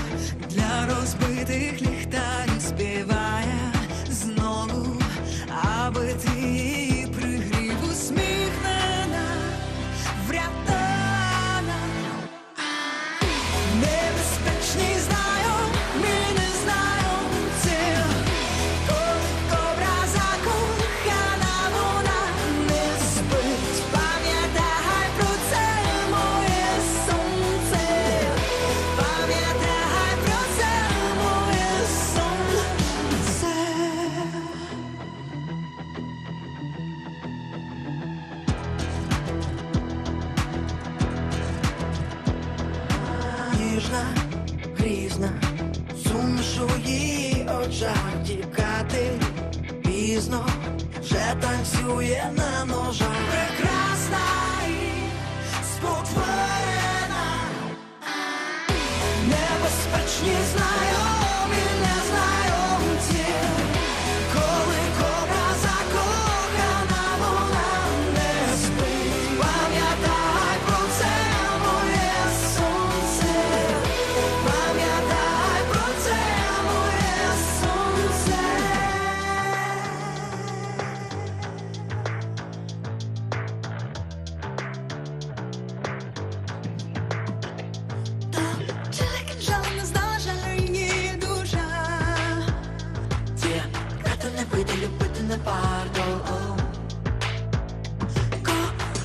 для розбитих ліхтарів співає знову, аби ти її пригрів, усміхнена, врятована. Небезпечні знайомі, незнайомці, коли кобра закохана, вона не спить. Пам'ятай про це, моє сонце, пам'ятай про це, моє сонце. Ніжна, грізна, суміш у її очах, тікати пізно, вже танцює на ножах. Прекрасна і спотворена, небезпечні знайомі, незнайомці, коли кобра закохана, вона не спить. Пам'ятай про це, моє сонце, пам'ятай про це, моє сонце. Чоловік жаль не знала, жаль її душа. Тікати не вийде, любити не варто.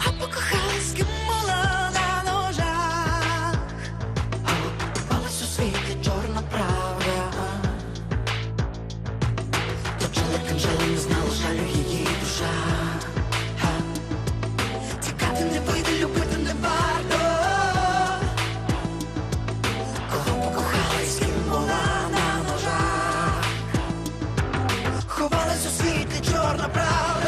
А покохалась, ким була на ножах. Палась у світлі чорна правда. То чоловік жаль не знала, жаль її душа. Тікати не вийде, любити не варто. Кого покохалась, ким була на ножах. Ховалась у світлі чорна правда.